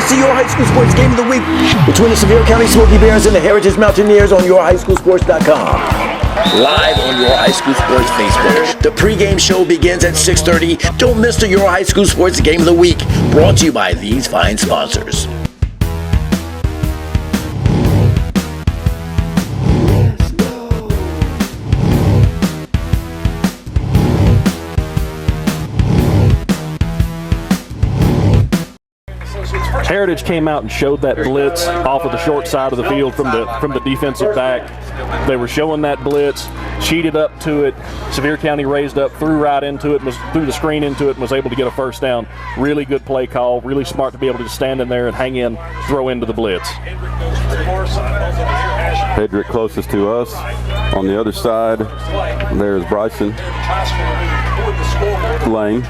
to your high school sports game of the week between the Sevier County Smoky Bears and the Heritage Mountaineers on yourhighschoolsports.com. Live on Your High School Sports Facebook. The pregame show begins at 6:30. Don't miss the Your High School Sports Game of the Week. Brought to you by these fine sponsors. Heritage came out and showed that blitz off of the short side of the field from the defensive back. They were showing that blitz, cheated up to it. Sevier County raised up, threw right into it, threw the screen into it, and was able to get a first down. Really good play call. Really smart to be able to just stand in there and hang in, throw into the blitz. Hedrick closest to us. On the other side, there's Bryson Lane.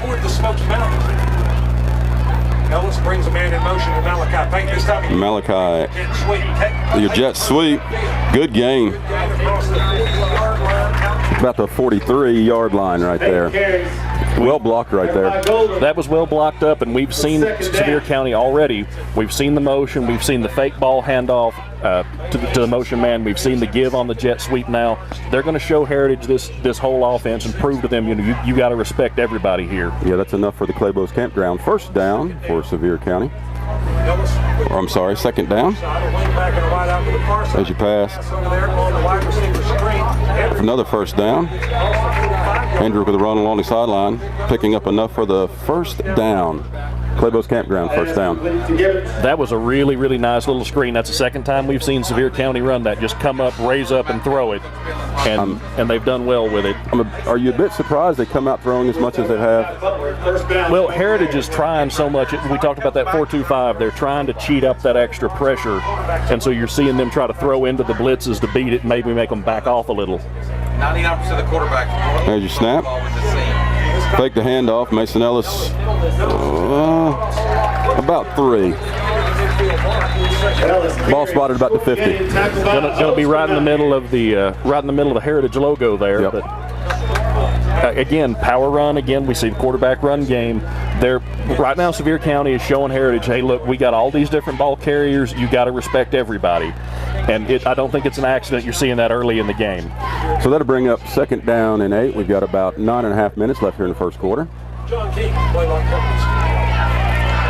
Ellis brings a man in motion to Malachi Payne. This time Malachi, your jet sweep, good gain. About the 43-yard line right there. Well blocked right there. That was well blocked up, and we've seen Sevier County already. We've seen the motion. We've seen the fake ball handoff to the motion man. We've seen the give on the jet sweep now. They're going to show Heritage this whole offense and prove to them, you got to respect everybody here. Yeah, that's enough for the Clabough's Campground. First down for Sevier County. Or, I'm sorry, second down. As you pass. Another first down. Andrew with a run along the sideline, picking up enough for the first down. Clabough's Campground, first down. That was a really, really nice little screen. That's the second time we've seen Sevier County run that. Just come up, raise up, and throw it. And they've done well with it. Are you a bit surprised they come out throwing as much as they have? Well, Heritage is trying so much. We talked about that 4-2-5. They're trying to cheat up that extra pressure. And so you're seeing them try to throw into the blitzes to beat it and maybe make them back off a little. 99% of the quarterback. There's your snap. Fake the handoff. Mason Ellis about 3. Ball spotted about the 50. Gonna be right in the middle of the Heritage logo there. Yep. But again, power run. Again, we see the quarterback run game. Right now, Sevier County is showing Heritage, hey, look, we got all these different ball carriers. You got to respect everybody. And I don't think it's an accident you're seeing that early in the game. So that'll bring up second down and 8. We've got about 9.5 minutes left here in the first quarter.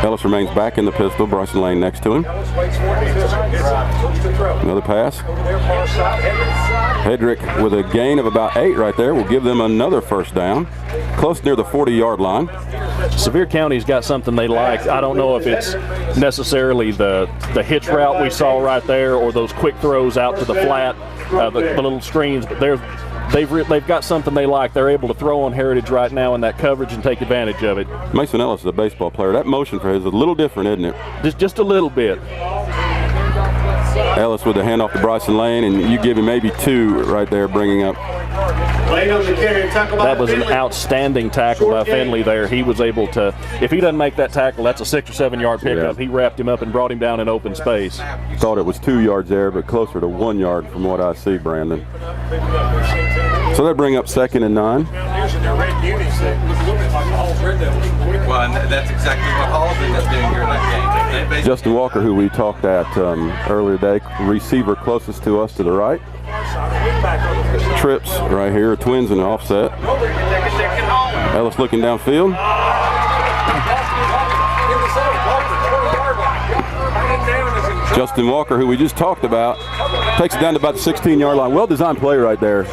Ellis remains back in the pistol. Bryson Lane next to him. Another pass. Hedrick with a gain of about 8 right there will give them another first down. Close near the 40-yard line. Sevier County's got something they like. I don't know if it's necessarily the hitch route we saw right there or those quick throws out to the flat, the little screens, but they've got something they like. They're able to throw on Heritage right now in that coverage and take advantage of it. Mason Ellis is a baseball player. That motion for him is a little different, isn't it? Just a little bit. Ellis with the handoff to Bryson Lane, and you give him maybe 2 right there, bringing up. That was an outstanding tackle by Finley there. He was able to, if he doesn't make that tackle, that's a 6 or 7 yard pickup. Yeah. He wrapped him up and brought him down in open space. Thought it was 2 yards there, but closer to 1 yard from what I see, Brandon. So that bring up second and 9. Well, and that's exactly what Hall's ended up doing here in that game. Justin Walker, who we talked at earlier today, receiver closest to us to the right. Trips right here, twins in the offset. Ellis looking downfield. Justin Walker, who we just talked about, takes it down to about the 16-yard line. Well-designed play right there,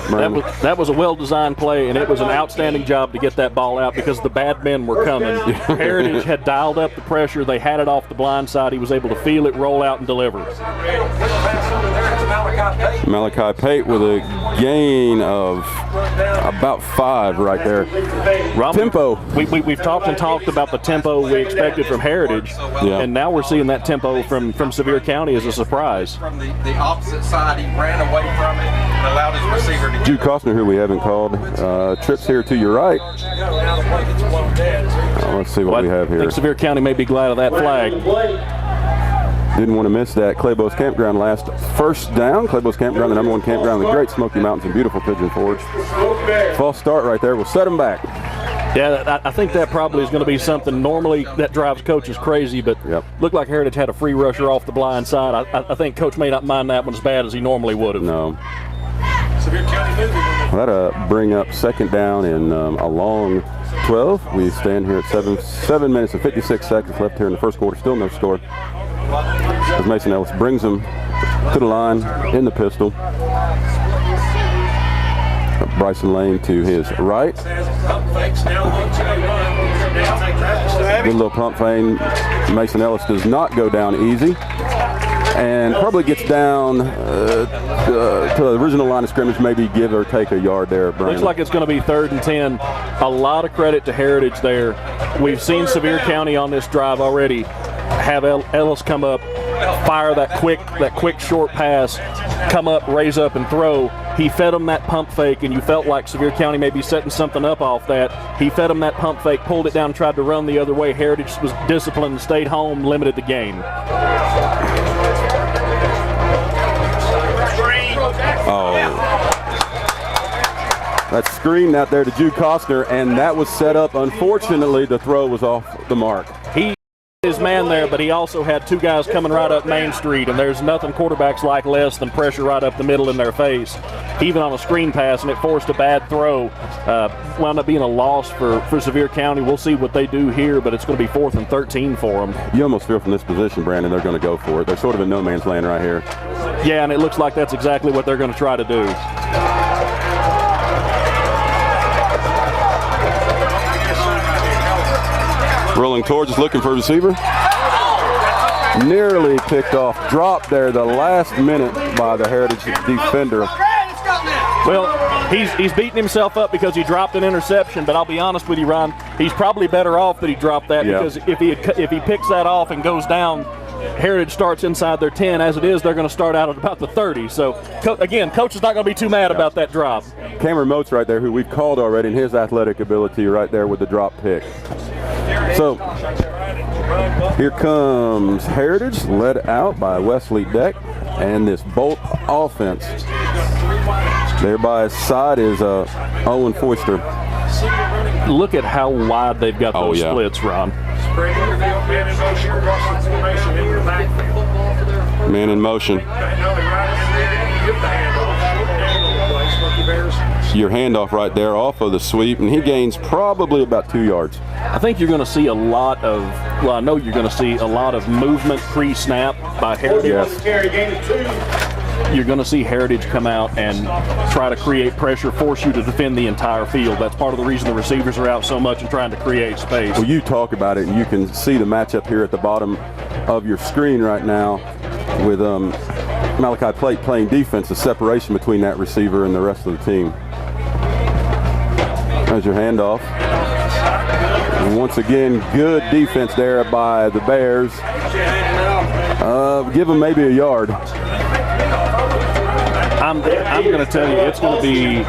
That was a well-designed play, and it was an outstanding job to get that ball out because the bad men were coming. Heritage had dialed up the pressure. They had it off the blind side. He was able to feel it, roll out, and deliver. Malachi Pate with a gain of about 5 right there. Tempo. We've talked about the tempo we expected from Heritage, and now we're seeing that tempo from Sevier County as a surprise. From the opposite side, he ran away from it and allowed his receiver to Jude Costner, who we haven't called. Trips here to your right. Let's see what we have here. I think Sevier County may be glad of that flag. Didn't want to miss that Clabough's Campground last first down. Clabough's Campground, the #1 campground in the Great Smoky Mountains and beautiful Pigeon Forge. False start right there. We'll set them back. Yeah, I think that probably is going to be something normally that drives coaches crazy, but looked like Heritage had a free rusher off the blind side. I think Coach may not mind that one as bad as he normally would have. No. That'll bring up second down in a long 12. We stand here at 7 minutes and 56 seconds left here in the first quarter. Still no score. As Mason Ellis brings them to the line in the pistol. Bryson Lane to his right. Good little pump fake. Mason Ellis does not go down easy. And probably gets down to the original line of scrimmage, maybe give or take a yard there, Brian. Looks like it's going to be 3rd and 10. A lot of credit to Heritage there. We've seen Sevier County on this drive already have Ellis come up, fire that quick short pass, come up, raise up, and throw. He fed him that pump fake, and you felt like Sevier County may be setting something up off that. He fed him that pump fake, pulled it down, and tried to run the other way. Heritage was disciplined, stayed home, limited the game. Oh. That screen out there to Jude Costner, and that was set up. Unfortunately, the throw was off the mark. He his man there, but he also had 2 guys coming right up Main Street, and there's nothing quarterbacks like less than pressure right up the middle in their face, even on a screen pass, and it forced a bad throw. Wound up being a loss for Sevier County. We'll see what they do here, but it's going to be 4th and 13 for them. You almost feel from this position, Brandon, they're going to go for it. They're sort of in no man's land right here. Yeah, and it looks like that's exactly what they're going to try to do. Rolling towards us, looking for a receiver. Nearly picked off. Dropped there the last minute by the Heritage defender. Well, he's beating himself up because he dropped an interception, but I'll be honest with you, Ron, he's probably better off that he dropped that, because if he picks that off and goes down, Heritage starts inside their 10. As it is, they're going to start out at about the 30. So, again, Coach is not going to be too mad about that drop. Cameron Moats right there, who we've called already, and his athletic ability right there with the drop pick. So, here comes Heritage, led out by Wesley Deck, and this Bolt offense. There by his side is Owen Foister. Look at how wide they've got those splits, Ron. Man in motion. Your handoff right there off of the sweep, and he gains probably about 2 yards. I think you're going to see a lot of, well, I know you're going to see a lot of movement pre-snap by Heritage. You're going to see Heritage come out and try to create pressure, force you to defend the entire field. That's part of the reason the receivers are out so much and trying to create space. Well, you talk about it, and you can see the matchup here at the bottom of your screen right now with Malachi Plate playing defense, the separation between that receiver and the rest of the team. There's your handoff. And once again, good defense there by the Bears. Give them maybe a yard. I'm going to tell you, it's going to be,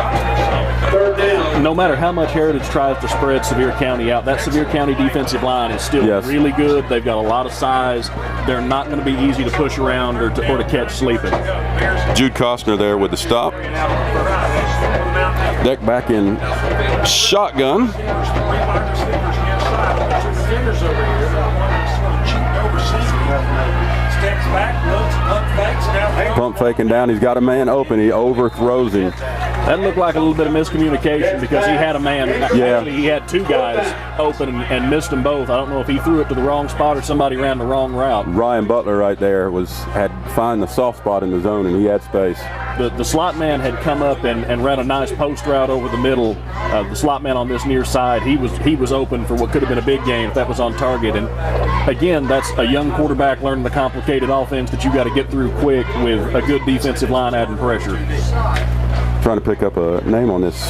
no matter how much Heritage tries to spread Sevier County out, that Sevier County defensive line is still really good. They've got a lot of size. They're not going to be easy to push around or to catch sleeping. Jude Costner there with the stop. Deck back in shotgun. Pump faking down. He's got a man open. He overthrows him. That looked like a little bit of miscommunication because he had a man. Actually, he had 2 guys open and missed them both. I don't know if he threw it to the wrong spot or somebody ran the wrong route. Ryan Butler right there had found the soft spot in the zone, and he had space. The slot man had come up and ran a nice post route over the middle. The slot man on this near side, he was open for what could have been a big game if that was on target. And again, that's a young quarterback learning the complicated offense that you got to get through quick with a good defensive line adding pressure. Trying to pick up a name on this.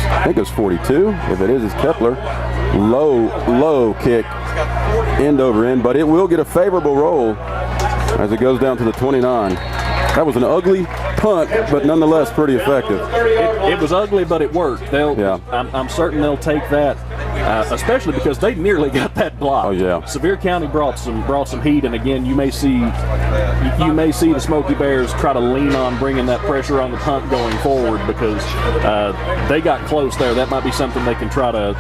I think it was 42. If it is, it's Kepler. Low kick, end over end, but it will get a favorable roll as it goes down to the 29. That was an ugly punt, but nonetheless pretty effective. It was ugly, but it worked. I'm certain they'll take that especially because they nearly got that block. Oh, yeah. Sevier County brought some heat, and again, you may see the Smoky Bears try to lean on bringing that pressure on the punt going forward because they got close there. That might be something they can try to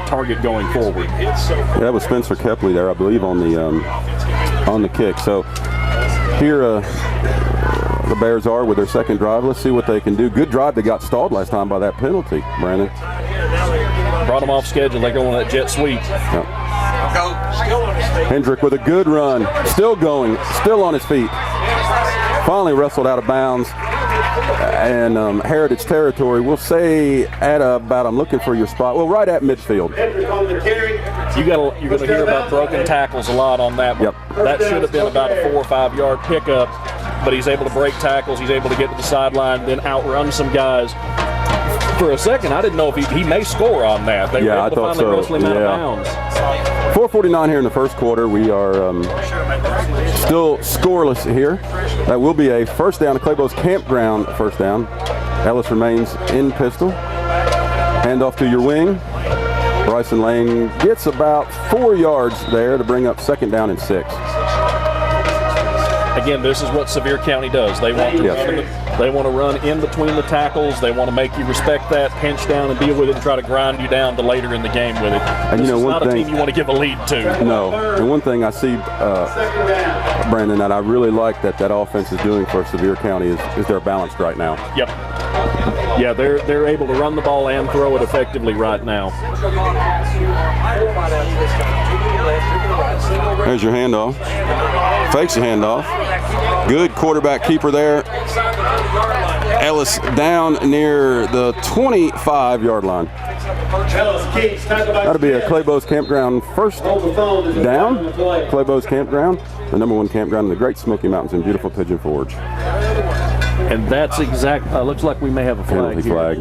target going forward. Yeah, that was Spencer Kepley there, I believe, on the kick. So here the Bears are with their second drive. Let's see what they can do. Good drive. They got stalled last time by that penalty, Brandon. Brought them off schedule. They're going that jet sweep. Yep. Hendrick with a good run. Still going. Still on his feet. Finally wrestled out of bounds. And Heritage territory, we'll say at about, I'm looking for your spot, well, right at midfield. You're going to hear about broken tackles a lot on that one. Yep. That should have been about a 4 or 5 yard pickup, but he's able to break tackles. He's able to get to the sideline, then outrun some guys. For a second, I didn't know if he may score on that. They were able to finally wrestle him out of bounds. 4:49 here in the first quarter. We are still scoreless here. That will be a first down, a Clabough's Campground first down. Ellis remains in pistol. Handoff to your wing. Bryson Lane gets about 4 yards there to bring up second down and 6. Again, this is what Sevier County does. They want to run in between the tackles. They want to make you respect that, pinch down and deal with it, and try to grind you down to later in the game with it. And this you know, is one not thing, a team you want to give a lead to. No. And one thing I see, Brandon, that I really like that offense is doing for Sevier County is they're balanced right now. Yep. Yeah, they're able to run the ball and throw it effectively right now. There's your handoff. Fakes the handoff. Good quarterback keeper there. Ellis down near the 25-yard line. That'll be a Clabough's Campground first down. Clabough's Campground, the #1 campground in the Great Smoky Mountains in beautiful Pigeon Forge. And that's exact. Looks like we may have a flag Penalty here. flag.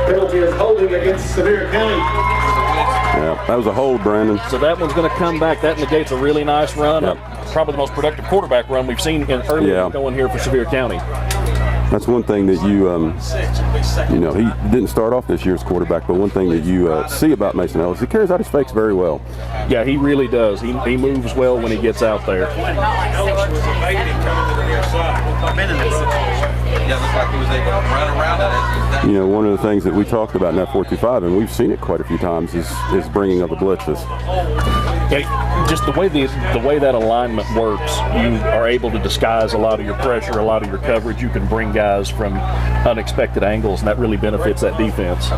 Penalty is holding against Sevier County. Yeah, that was a hold, Brandon. So that one's going to come back. That negates a really nice run. Yep. Probably the most productive quarterback run we've seen in early going here for Sevier County. That's one thing that you know, he didn't start off this year as quarterback, but one thing that you see about Mason Ellis, he carries out his fakes very well. Yeah, he really does. He moves well when he gets out there. Yeah, looks like he was able to run around it. You know, one of the things that we talked about in that 4-2-5, and we've seen it quite a few times, is bringing of the blitzes. Yeah, just the way that alignment works, you are able to disguise a lot of your pressure, a lot of your coverage. You can bring guys from unexpected angles, and that really benefits that defense.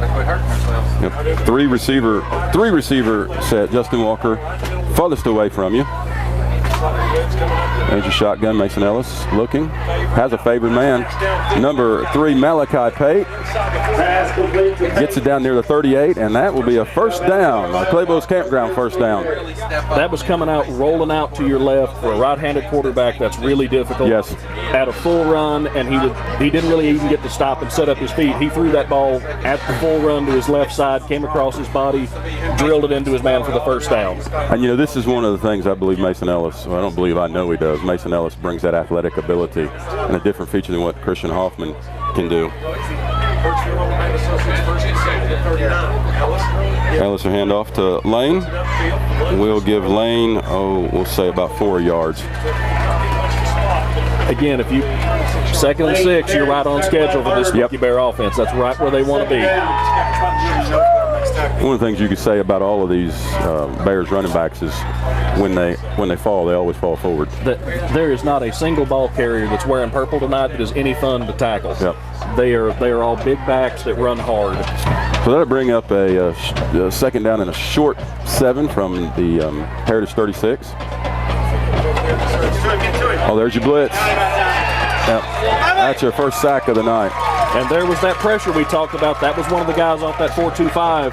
Yep. Three receiver set. Justin Walker farthest away from you. There's your shotgun. Mason Ellis looking. Has a favored man. Number 3, Malachi Pate. Gets it down near the 38, and that will be a first down. Clabough's Campground first down. That was coming out, rolling out to your left for a right-handed quarterback. That's really difficult. Yes. At a full run, and he didn't really even get to stop and set up his feet. He threw that ball at the full run to his left side, came across his body, drilled it into his man for the first down. And, you know, this is one of the things I believe Mason Ellis, well, I don't believe, I know he does. Mason Ellis brings that athletic ability and a different feature than what Christian Hoffman can do. Ellis will hand off to Lane. We'll give Lane, we'll say about 4 yards. Again, if you 2nd and 6, you're right on schedule for this Smoky Bear offense. That's right where they want to be. One of the things you could say about all of these Bears running backs is when they fall, they always fall forward. There is not a single ball carrier that's wearing purple tonight that is any fun to tackle. Yep. They are all big backs that run hard. So that'll bring up a second down and a short 7 from the Heritage 36. Oh, there's your blitz. Yep. That's your first sack of the night. And there was that pressure we talked about. That was one of the guys off that 4-2-5.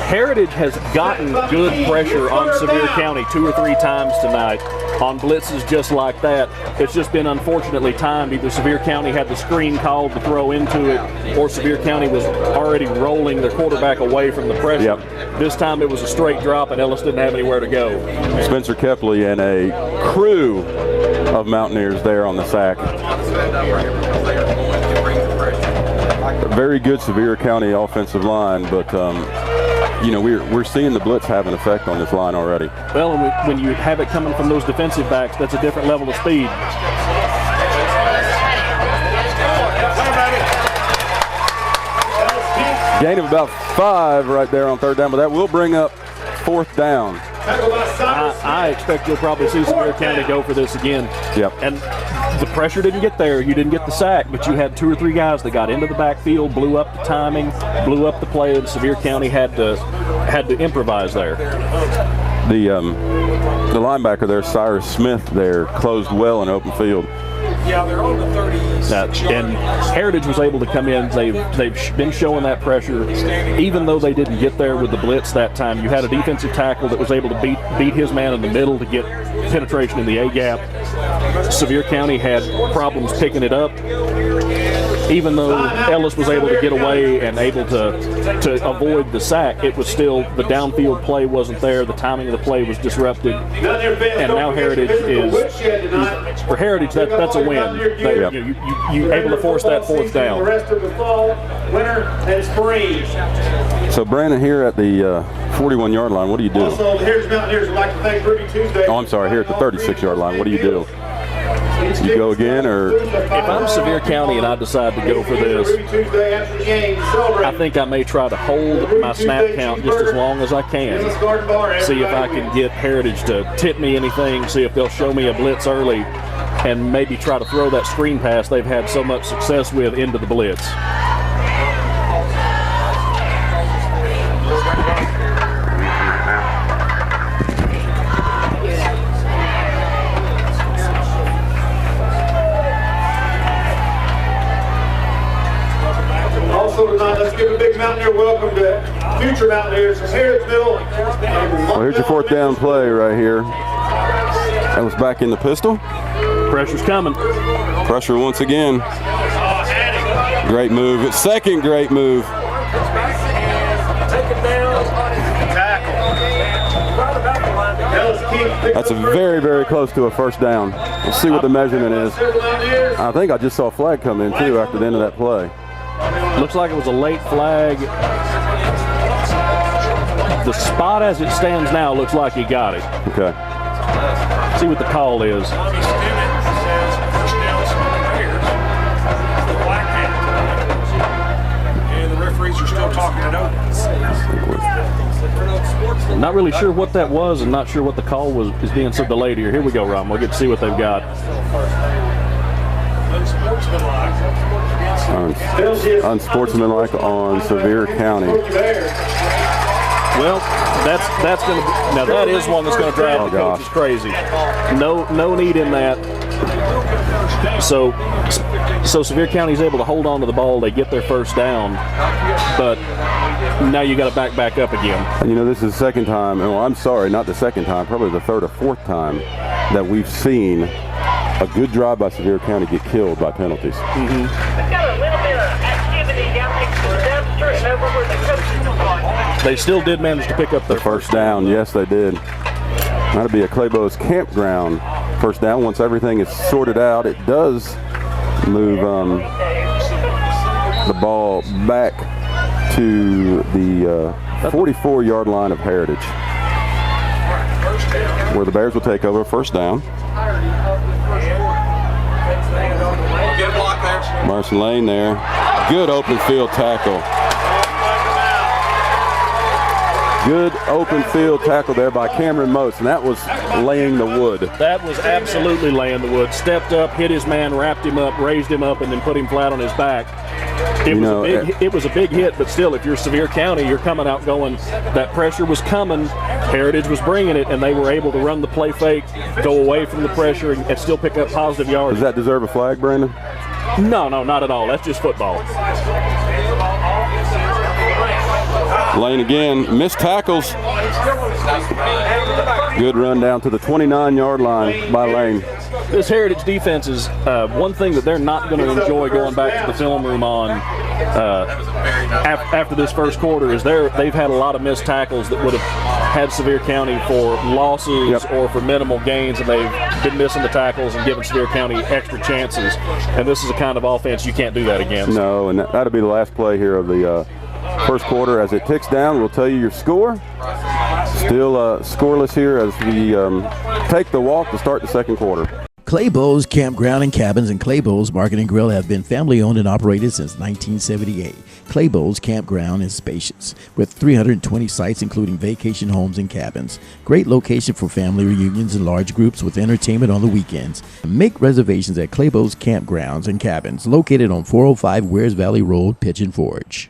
Heritage has gotten good pressure on Sevier County 2 or 3 times tonight on blitzes just like that. It's just been unfortunately timed. Either Sevier County had the screen called to throw into it, or Sevier County was already rolling their quarterback away from the pressure. Yep. This time it was a straight drop, and Ellis didn't have anywhere to go. Spencer Kepley and a crew of Mountaineers there on the sack. Very good Sevier County offensive line, but you know, we're seeing the blitz have an effect on this line already. Well, and when you have it coming from those defensive backs, that's a different level of speed. Gain of about 5 right there on 3rd down, but that will bring up 4th down. I expect you'll probably see Sevier County go for this again. Yep. And the pressure didn't get there. You didn't get the sack, but you had 2 or 3 guys that got into the backfield, blew up the timing, blew up the play, and Sevier County had to improvise there. The linebacker there, Cyrus Smith, there closed well in open field. Yeah, they're on the 30s. And Heritage was able to come in. They've been showing that pressure, even though they didn't get there with the blitz that time. You had a defensive tackle that was able to beat his man in the middle to get penetration in the A gap. Sevier County had problems picking it up. Even though Ellis was able to get away and able to avoid the sack, it was still, the downfield play wasn't there. The timing of the play was disrupted. And now Heritage for Heritage, that's a win. You able to force that 4th down. The rest of the fall, winter, and spring. So Brandon, here at the 41-yard line, what do you do? Also, the Heritage Mountaineers would like to thank Ruby Tuesday. Oh, I'm sorry, here at the 36-yard line, what do you do? You go again, or? If I'm Sevier County and I decide to go for this, I think I may try to hold my snap count just as long as I can. See if I can get Heritage to tip me anything, see if they'll show me a blitz early, and maybe try to throw that screen pass they've had so much success with into the blitz. Let's give a big Mountaineer welcome to future Mountaineers from Harrodsville. Well, here's your 4th down play right here. That was back in the pistol. Pressure's coming. Pressure once again. Great move. 2nd great move. That's a very, very close to a 1st down. Let's see what the measurement is. I think I just saw a flag come in too after the end of that play. Looks like it was a late flag. The spot as it stands now looks like he got it. Okay. See what the call is. And the referees are still talking it over. Not really sure what that was, and not sure what the call was is being so delayed here. Here we go, Ron. We'll get to see what they've got. Unsportsmanlike on Sevier County. Well, that's going to now that is one that's going to drive the coaches crazy. No need in that. So Sevier County is able to hold on to the ball. They get their 1st down, but now you got to back up again. And you know, this is the 2nd time. Well, I'm sorry, not the 2nd time. Probably the 3rd or 4th time that we've seen a good drive by Sevier County get killed by penalties. We've got a little bit of activity down next to the dumpster and over where the coaches are going. They still did manage to pick up their 1st down. Yes, they did. That'll be a Clabough's Campground 1st down. Once everything is sorted out, it does move the ball back to the 44-yard line of Heritage, where the Bears will take over 1st down. Get a block there. Marson Lane there. Good open field tackle. Good open field tackle there by Cameron Most, and that was laying the wood. That was absolutely laying the wood. Stepped up, hit his man, wrapped him up, raised him up, and then put him flat on his back. It was a big hit, but still, if you're Sevier County, you're coming out going, that pressure was coming, Heritage was bringing it, and they were able to run the play fake, go away from the pressure, and still pick up positive yards. Does that deserve a flag, Brandon? No, not at all. That's just football. Lane again, missed tackles. Good run down to the 29-yard line by Lane. This Heritage defense is one thing that they're not going to enjoy going back to the film room on after this 1st quarter is they've had a lot of missed tackles that would have had Sevier County for losses or for minimal gains, and they've been missing the tackles and giving Sevier County extra chances. And this is a kind of offense you can't do that against. No, and that'll be the last play here of the first quarter. As it ticks down, we'll tell you your score. Still scoreless here as we take the walk to start the second quarter. Clayough's Campground and Cabins and Clayough's Market and Grill have been family-owned and operated since 1978. Clayough's Campground is spacious, with 320 sites including vacation homes and cabins. Great location for family reunions and large groups with entertainment on the weekends. Make reservations at Clayough's Campgrounds and Cabins, located on 405 Wears Valley Road, Pigeon Forge.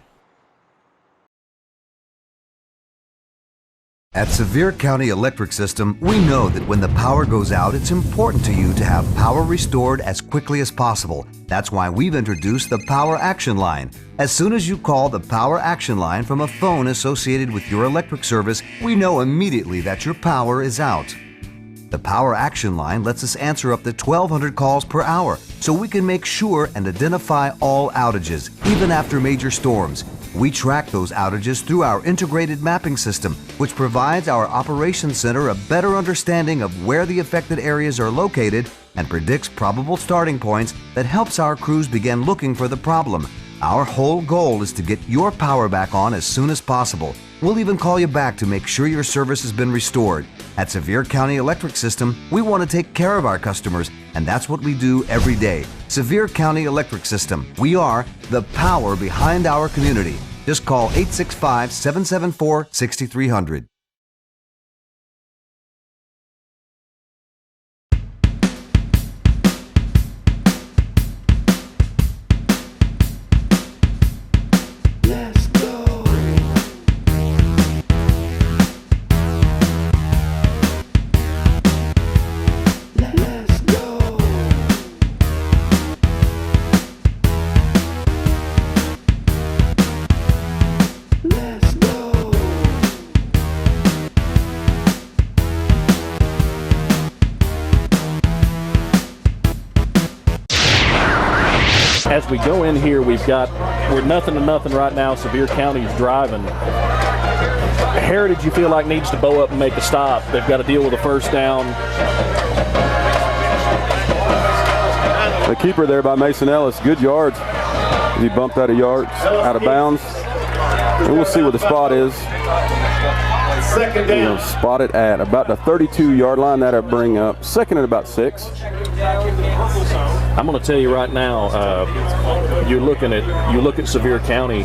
At Sevier County Electric System, we know that when the power goes out, it's important to you to have power restored as quickly as possible. That's why we've introduced the Power Action Line. As soon as you call the Power Action Line from a phone associated with your electric service, we know immediately that your power is out. The Power Action Line lets us answer up to 1,200 calls per hour, so we can make sure and identify all outages, even after major storms. We track those outages through our integrated mapping system, which provides our operations center a better understanding of where the affected areas are located and predicts probable starting points that helps our crews begin looking for the problem. Our whole goal is to get your power back on as soon as possible. We'll even call you back to make sure your service has been restored. At Sevier County Electric System, we want to take care of our customers, and that's what we do every day. Sevier County Electric System. We are the power behind our community. Just call 865-774-6300. As we go in here, we're 0-0 right now. Sevier County's driving. Heritage, you feel like, needs to bow up and make a stop. They've got to deal with a first down. The keeper there by Mason Ellis, good yards. He bumped out of bounds. And we'll see where the spot is. Second down. Spotted at about the 32-yard line. That'll bring up second and about 6. I'm going to tell you right now, you look at Sevier County.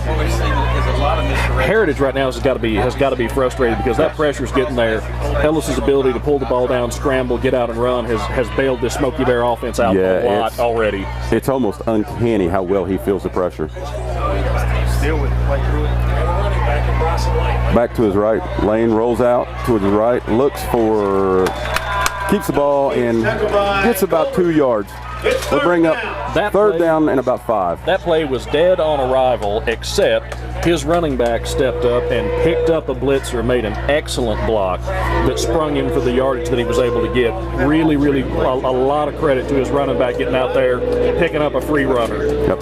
Heritage right now has got to be frustrated because that pressure's getting there. Ellis's ability to pull the ball down, scramble, get out and run has bailed this Smoky Bear offense out a lot already. It's almost uncanny how well he feels the pressure. Still with play through it. Back to his right. Lane rolls out to his right, keeps the ball and gets about 2 yards. We'll bring up that third down and about 5. That play was dead on arrival, except his running back stepped up and picked up a blitzer, made an excellent block that sprung him for the yardage that he was able to get. Really, a lot of credit to his running back getting out there, picking up a free runner. Yep.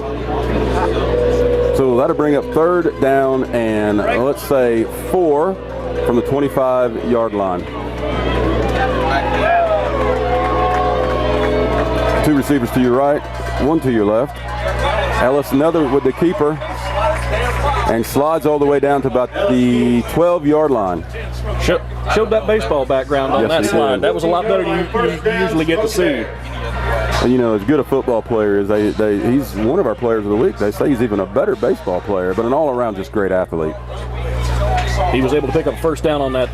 So that'll bring up third down and let's say 4 from the 25-yard line. 2 receivers to your right, 1 to your left. Ellis, another with the keeper, and slides all the way down to about the 12-yard line. Showed that baseball background on that slide. That was a lot better than you usually get to see. And you know, as good a football player as he's one of our players of the week. They say he's even a better baseball player, but an all-around just great athlete. He was able to pick up first down on that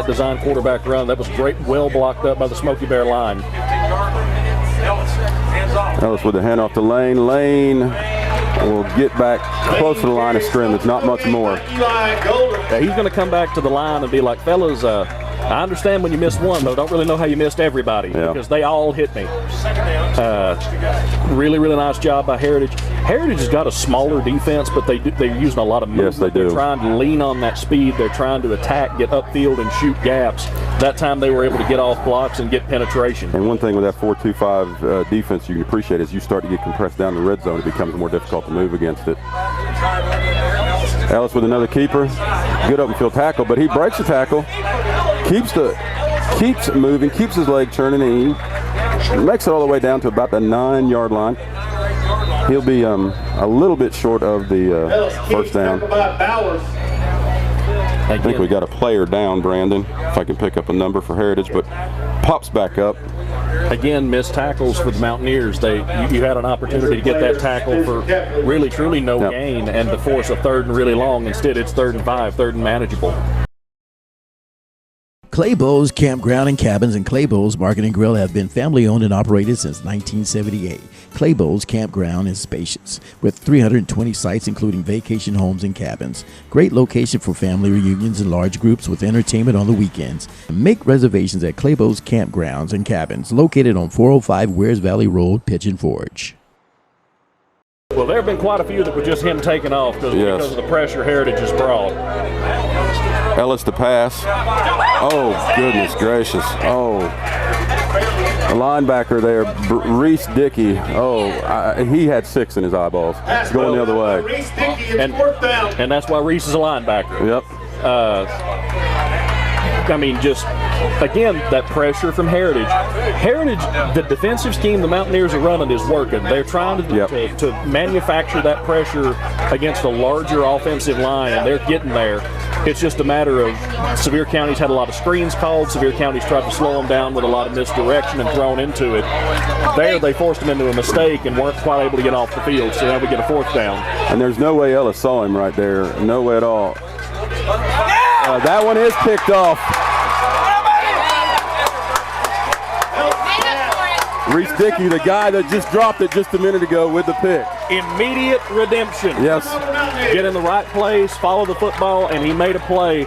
design quarterback run. That was great, well blocked up by the Smoky Bear line. Ellis with the handoff to Lane. Lane will get back close to the line of scrimmage, not much more. Yeah, he's going to come back to the line and be like, fellas, I understand when you missed one, but I don't really know how you missed everybody because they all hit me. Really nice job by Heritage. Heritage has got a smaller defense, but they're using a lot of movement. Yes, they do. They're trying to lean on that speed. They're trying to attack, get upfield, and shoot gaps. That time they were able to get off blocks and get penetration. And one thing with that 4-2-5 defense you can appreciate is you start to get compressed down the red zone, it becomes more difficult to move against it. Ellis with another keeper. Good open field tackle, but he breaks the tackle, keeps moving, keeps his leg turning, and he makes it all the way down to about the 9-yard line. He'll be a little bit short of the first down. I think we got a player down, Brandon, if I can pick up a number for Heritage, but pops back up. Again, missed tackles for the Mountaineers. You had an opportunity to get that tackle for really, truly no gain and to force a 3rd and really long. Instead, it's 3rd and 5, 3rd and manageable. Claybouggh's Campground and Cabins and Claybogh's Market and Grill have been family owned and operated since 1978. Claybogh's Campground is spacious with 320 sites including vacation homes and cabins. Great location for family reunions and large groups with entertainment on the weekends. Make reservations at Claybogh's Campgrounds and Cabins located on 405 Wears Valley Road, Pigeon Forge. Well, there have been quite a few that were just him taking off because of the pressure Heritage has brought. Ellis to pass. Oh, goodness gracious. Oh, the linebacker there, Reese Dickey. Oh, he had 6 in his eyeballs. It's going the other way. And that's why Reese is a linebacker. Yep. I mean, just, again, that pressure from Heritage. The defensive scheme the Mountaineers are running is working. They're trying to manufacture that pressure against a larger offensive line, and they're getting there. It's just a matter of Sevier County's had a lot of screens called. Sevier County's tried to slow them down with a lot of misdirection and thrown into it. There, they forced them into a mistake and weren't quite able to get off the field, so now we get a 4th down. And there's no way Ellis saw him right there. No way at all. That one is picked off. Reese Dickey, the guy that just dropped it just a minute ago with the pick. Immediate redemption. Yes. Get in the right place, follow the football, and he made a play.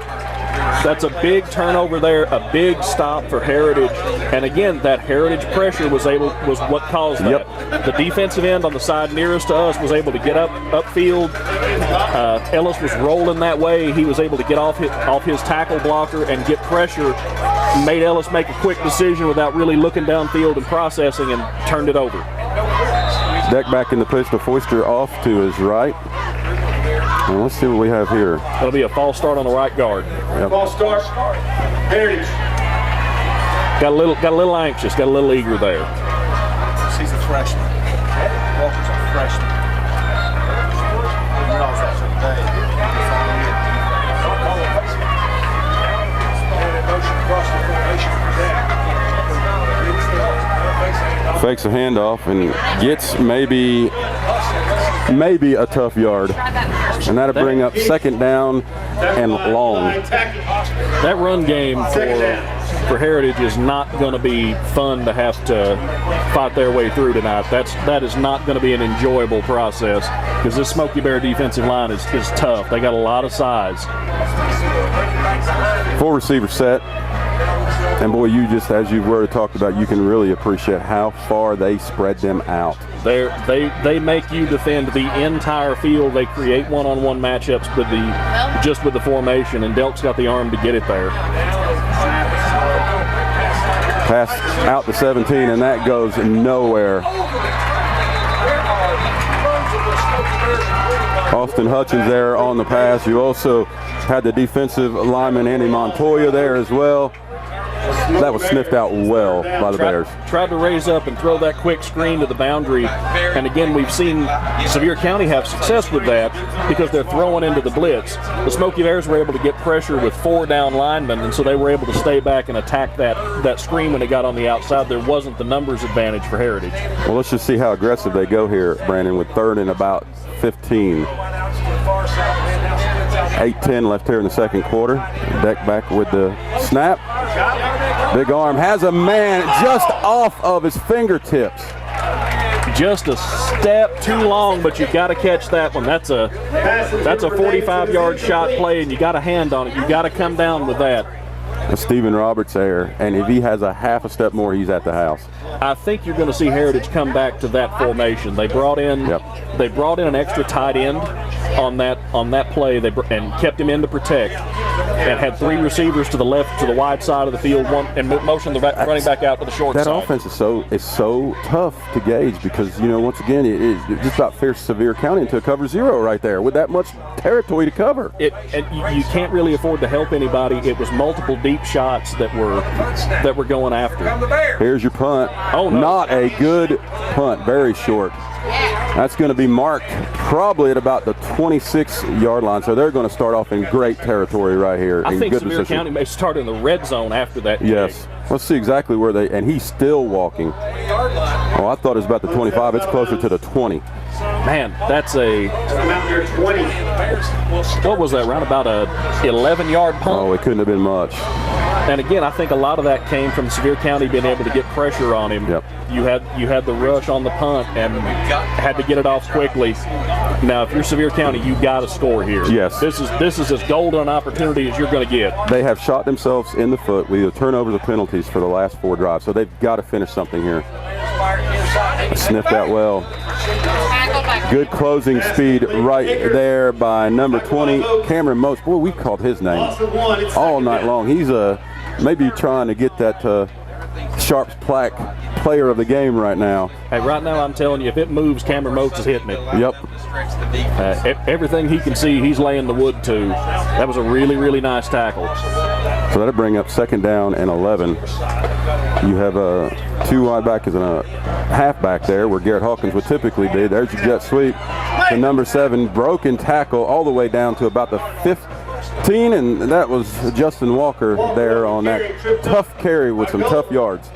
That's a big turnover there, a big stop for Heritage. And again, that Heritage pressure was what caused that. The defensive end on the side nearest to us was able to get upfield. Ellis was rolling that way. He was able to get off his tackle blocker and get pressure. Made Ellis make a quick decision without really looking downfield and processing, and turned it over. Deck back in the pistol, Foister off to his right. And let's see what we have here. That'll be a false start on the right guard. Yep. False start. Heritage. Got a little anxious, got a little eager there. He's a freshman. Walker's a freshman. Fakes a handoff and gets maybe a tough yard. And that'll bring up 2nd down and long. That run game for Heritage is not going to be fun to have to fight their way through tonight. That is not going to be an enjoyable process because this Smoky Bear defensive line is tough. They got a lot of size. 4 receiver set. And boy, as you've already talked about, you can really appreciate how far they spread them out. They make you defend the entire field. They create one-on-one matchups with the formation, and Delk's got the arm to get it there. Pass out to 17, and that goes nowhere. Austin Hutchins there on the pass. You also had the defensive lineman Andy Montoya there as well. That was sniffed out well by the Bears. Tried to raise up and throw that quick screen to the boundary. And again, we've seen Sevier County have success with that because they're throwing into the blitz. The Smoky Bears were able to get pressure with 4 down linemen, and so they were able to stay back and attack that screen when it got on the outside. There wasn't the numbers advantage for Heritage. Well, let's just see how aggressive they go here, Brandon, with 3rd and about 15. 8-10 left here in the 2nd quarter. Deck back with the snap. Big arm has a man just off of his fingertips. Just a step too long, but you've got to catch that one. That's a 45-yard shot play, and you got a hand on it. You got to come down with that. Stephen Roberts there, and if he has a half a step more, he's at the house. I think you're going to see Heritage come back to that formation. They brought in an extra tight end on that play, and kept him in to protect, and had 3 receivers to the left, to the wide side of the field, and motioned the running back out to the short side. That offense is so tough to gauge because, once again, it just about forced Sevier County into a cover 0 right there with that much territory to cover. And you can't really afford to help anybody. It was multiple deep shots that were going after. Here's your punt. Oh, no. Not a good punt, very short. That's going to be marked probably at about the 26-yard line. So they're going to start off in great territory right here. I think good Sevier position. County may start in the red zone after that. Yes. Let's see exactly where they, and he's still walking. Oh, I thought it was about the 25. It's closer to the 20. Man, that's a, what was that, around about a 11-yard punt? Oh, it couldn't have been much. And again, I think a lot of that came from Sevier County being able to get pressure on him. Yep. You had the rush on the punt and had to get it off quickly. Now, if you're Sevier County, you got to score here. Yes. This is as golden an opportunity as you're going to get. They have shot themselves in the foot with either turnovers or penalties for the last 4 drives, so they've got to finish something here. Sniffed that well. Good closing speed right there by number 20, Cameron Moats. Boy, we called his name all night long. He's maybe trying to get that Sharps plaque player of the game right now. Hey, right now I'm telling you, if it moves, Cameron Moats is hitting it. Yep. Everything he can see, he's laying the wood to. That was a really, really nice tackle. So that'll bring up 2nd down and 11. You have a 2 wide back and a halfback there where Garrett Hawkins would typically be. There's your jet sweep. The number 7 broken tackle all the way down to about the 15, and that was Justin Walker there on that tough carry with some tough yards.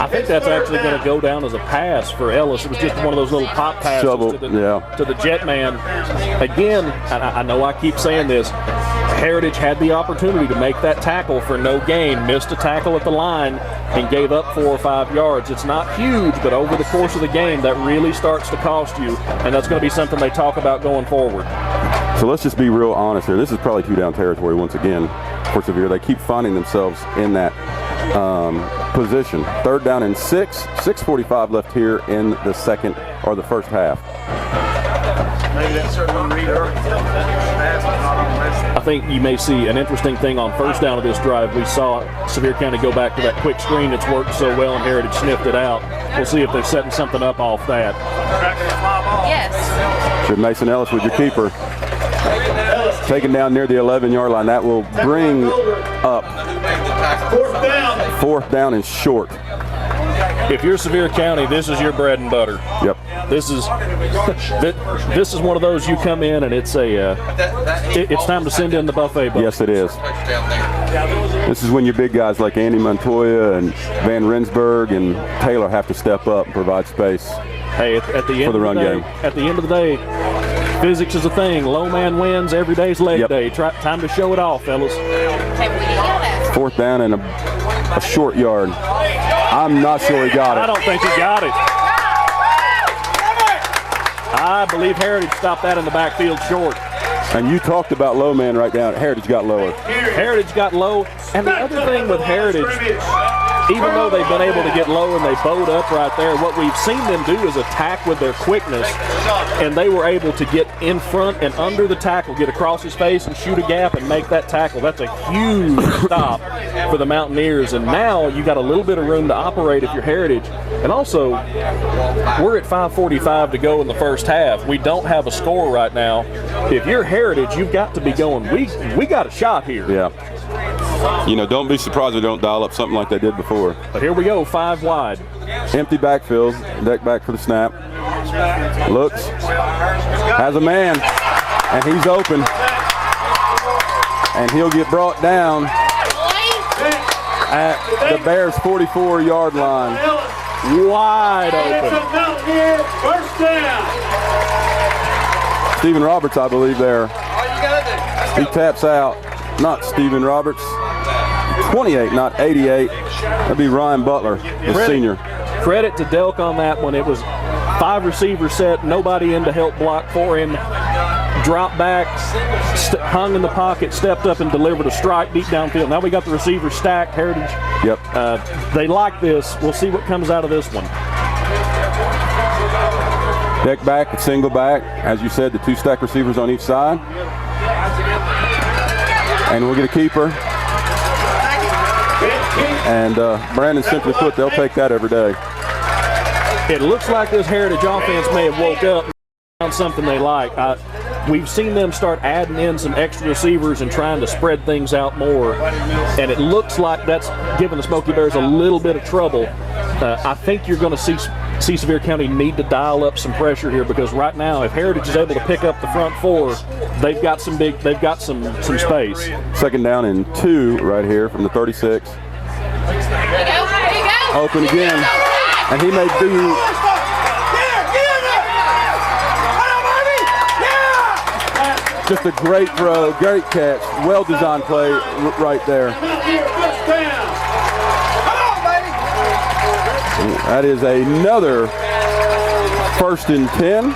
I think that's actually going to go down as a pass for Ellis. It was just one of those little pop passes to the jet man. Again, I know I keep saying this, Heritage had the opportunity to make that tackle for no gain, missed a tackle at the line, and gave up 4 or 5 yards. It's not huge, but over the course of the game, that really starts to cost you, and that's going to be something they talk about going forward. So let's just be real honest here. This is probably 2-down territory once again for Sevier. They keep finding themselves in that position. 3rd down and 6. 6:45 left here in the second or the first half. I think you may see an interesting thing on 1st down of this drive. We saw Sevier County go back to that quick screen that's worked so well, and Heritage sniffed it out. We'll see if they're setting something up off that. Yes. Should Mason Ellis with your keeper. Taken down near the 11-yard line. That will bring up 4th down and short. If you're Sevier County, this is your bread and butter. Yep. This is one of those you come in and it's it's time to send in the buffet bucket. Yes, it is. This is when your big guys like Andy Montoya and Van Rensburg and Taylor have to step up and provide space. Hey, at the end for the run of the day, game. At the end of the day, physics is a thing. Low man wins. Every day's leg day. Time to show it off, fellas. 4th down and a short yard. I'm not sure he got it. I don't think he got it. I believe Heritage stopped that in the backfield short. And you talked about low man right down. Heritage got lower. Heritage got low. And the other thing with Heritage, even though they've been able to get low and they bowed up right there, what we've seen them do is attack with their quickness, and they were able to get in front and under the tackle, get across his face and shoot a gap and make that tackle. That's a huge stop for the Mountaineers, and now you got a little bit of room to operate if you're Heritage. And also, we're at 5:45 to go in the first half. We don't have a score right now. If you're Heritage, you've got to be going, we got a shot here. Yeah. You know, don't be surprised if they don't dial up something like they did before. But here we go, 5 wide. Empty backfield, deck back for the snap. Looks, has a man, and he's open. And he'll get brought down at the Bears' 44-yard line. Wide open. First down. Stephen Roberts, I believe, there. He taps out. Not Stephen Roberts. 28, not 88. That'd be Ryan Butler, the senior. Credit to Delk on that one. It was 5 receiver set, nobody in to help block for him. Drop back, hung in the pocket, stepped up and delivered a strike deep downfield. Now we got the receiver stacked. Heritage. Yep. They like this. We'll see what comes out of this one. Deck back, single back. As you said, the 2 stack receivers on each side. And we'll get a keeper. And Brandon simply put, they'll take that every day. It looks like this Heritage offense may have woke up and found something they like. We've seen them start adding in some extra receivers and trying to spread things out more. And it looks like that's giving the Smoky Bears a little bit of trouble. I think you're going to see Sevier County need to dial up some pressure here, because right now, if Heritage is able to pick up the front four, they've got some space. Second down and 2 right here from the 36. Open again, and he may be. Just a great throw, great catch, well-designed play right there. That is another 1st and 10.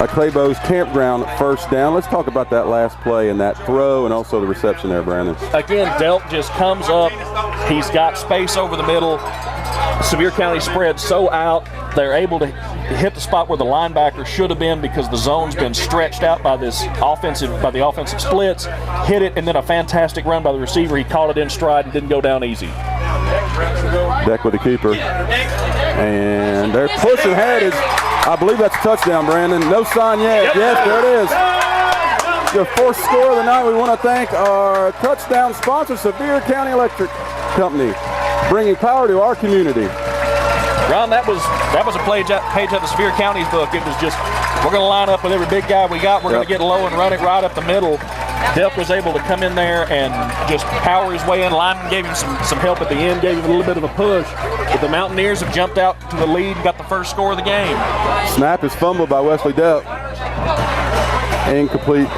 Clabough's Campground first down. Let's talk about that last play and that throw and also the reception there, Brandon. Again, Delk just comes up. He's got space over the middle. Sevier County spread so out, they're able to hit the spot where the linebacker should have been, because the zone's been stretched out by the offensive splits. Hit it, and then a fantastic run by the receiver. He caught it in stride and didn't go down easy. Deck with the keeper. And they're pushing Heritage. I believe that's a touchdown, Brandon. No sign yet. Yep. Yes, there it is. The 4th score of the night. We want to thank our touchdown sponsor, Sevier County Electric Company, bringing power to our community. Ron, that was a page out of Sevier County's book. It was just, we're going to line up with every big guy we got. We're going to get low and run it right up the middle. Delk was able to come in there and just power his way in. Lyman gave him some help at the end, gave him a little bit of a push. But the Mountaineers have jumped out to the lead and got the first score of the game. Snap is fumbled by Wesley Delk. Incomplete.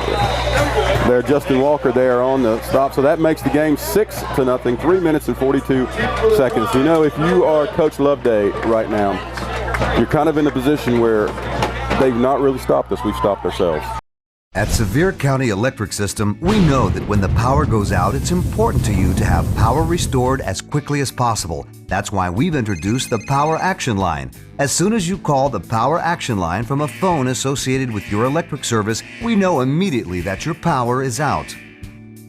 There, Justin Walker there on the stop. So that makes the game 6-0, 3 minutes and 42 seconds. You know, if you are Coach Loveday right now, you're kind of in a position where they've not really stopped us. We've stopped ourselves. At Sevier County Electric System, we know that when the power goes out, it's important to you to have power restored as quickly as possible. That's why we've introduced the Power Action Line. As soon as you call the Power Action Line from a phone associated with your electric service, we know immediately that your power is out.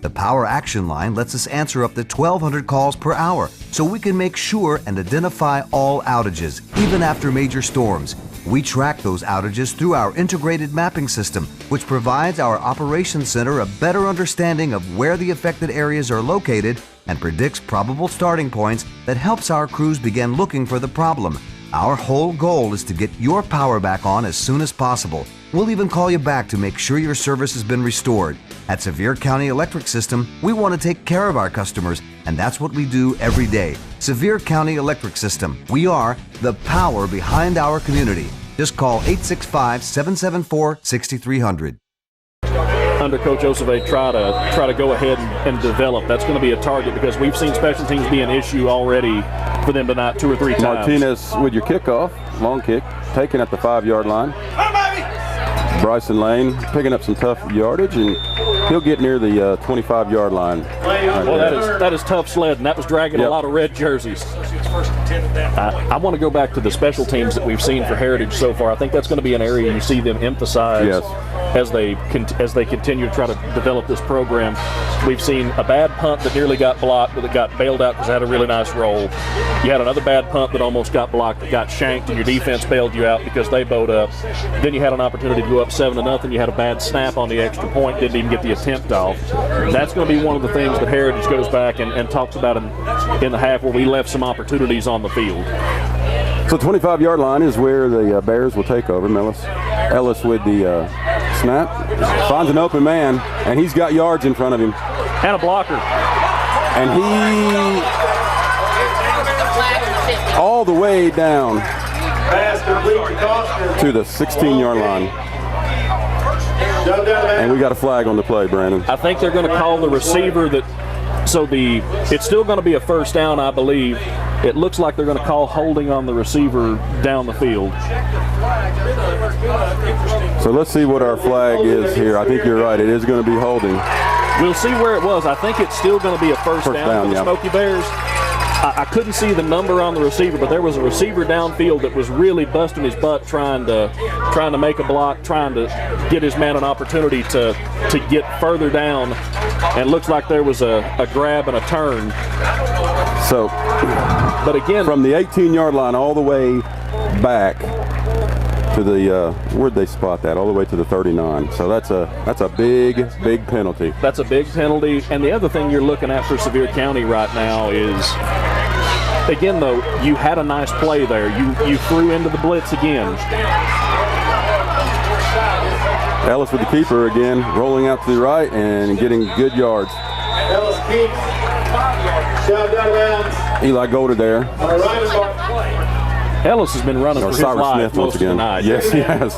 The Power Action Line lets us answer up to 1,200 calls per hour, so we can make sure and identify all outages, even after major storms. We track those outages through our integrated mapping system, which provides our operations center a better understanding of where the affected areas are located and predicts probable starting points that helps our crews begin looking for the problem. Our whole goal is to get your power back on as soon as possible. We'll even call you back to make sure your service has been restored. At Sevier County Electric System, we want to take care of our customers, and that's what we do every day. Sevier County Electric System. We are the power behind our community. Just call 865-774-6300. Under Coach Osave, try to go ahead and develop. That's going to be a target, because we've seen special teams be an issue already for them tonight 2 or 3 times. Martinez with your kickoff, long kick, taken at the 5-yard line. Bryson Lane picking up some tough yardage, and he'll get near the 25-yard line. Well, that is tough sledding. That was dragging a lot of red jerseys. I want to go back to the special teams that we've seen for Heritage so far. I think that's going to be an area you see them emphasize as they continue to try to develop this program. We've seen a bad punt that nearly got blocked, but it got bailed out because it had a really nice roll. You had another bad punt that almost got blocked, that got shanked, and your defense bailed you out because they bowed up. Then you had an opportunity to go up 7-0. You had a bad snap on the extra point, didn't even get the attempt off. That's going to be one of the things that Heritage goes back and talks about in the half, where we left some opportunities on the field. So 25-yard line is where the Bears will take over. Ellis with the snap, finds an open man, and he's got yards in front of him. And a blocker. And he all the way down to the 16-yard line. And we got a flag on the play, Brandon. I think they're going to call the receiver it's still going to be a first down, I believe. It looks like they're going to call holding on the receiver down the field. So let's see what our flag is here. I think you're right. It is going to be holding. We'll see where it was. I think it's still going to be a first down for the Smoky Bears. I couldn't see the number on the receiver, but there was a receiver downfield that was really busting his butt trying to make a block, trying to get his man an opportunity to get further down. And it looks like there was a grab and a turn. So, but again, from the 18-yard line all the way back to the where'd they spot that? All the way to the 39. So that's a big penalty. That's a big penalty. And the other thing you're looking at for Sevier County right now is again, though, you had a nice play there. You threw into the blitz again. Ellis with the keeper again, rolling out to the right and getting good yards. Ellis keeps. Shoved out of bounds. Eli Golder there. Ellis has been running for his Cyrus life Smith most once again. of the night. Yes, he has.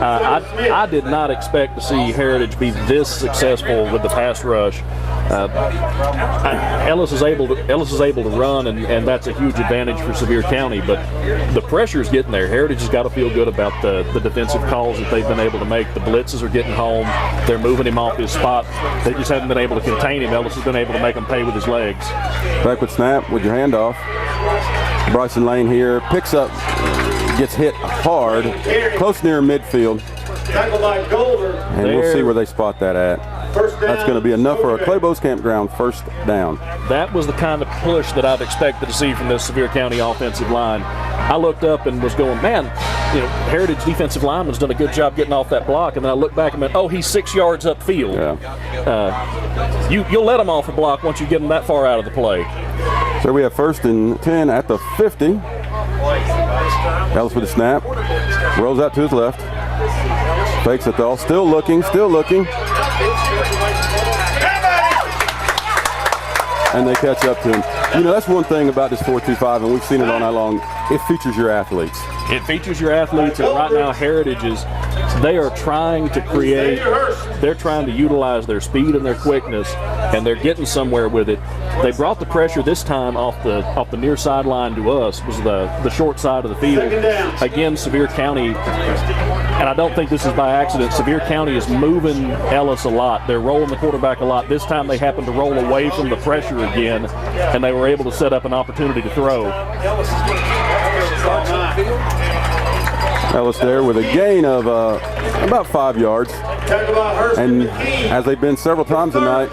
I did not expect to see Heritage be this successful with the pass rush. Ellis is able to run, and that's a huge advantage for Sevier County. But the pressure is getting there. Heritage has got to feel good about the defensive calls that they've been able to make. The blitzes are getting home. They're moving him off his spot. They just haven't been able to contain him. Ellis has been able to make him pay with his legs. Back with snap with your handoff. Bryson Lane here picks up, gets hit hard, close near midfield. And we'll see where they spot that at. That's going to be enough for a Clabough's Campground first down. That was the kind of push that I've expected to see from this Sevier County offensive line. I looked up and was going, man, Heritage defensive lineman's done a good job getting off that block. And then I looked back and went, oh, he's 6 yards upfield. Yeah. You'll let him off a block once you get him that far out of the play. So we have 1st and 10 at the 50. Ellis with the snap. Rolls out to his left. Fakes it though. Still looking. And they catch up to him. That's one thing about this 4-2-5, and we've seen it all night long. It features your athletes. It features your athletes, and right now Heritage they are trying to create, they're trying to utilize their speed and their quickness, and they're getting somewhere with it. They brought the pressure this time off the near sideline to us, was the short side of the field. Again, Sevier County, and I don't think this is by accident, Sevier County is moving Ellis a lot. They're rolling the quarterback a lot. This time they happened to roll away from the pressure again, and they were able to set up an opportunity to throw. Ellis there with a gain of about 5 yards. And as they've been several times tonight,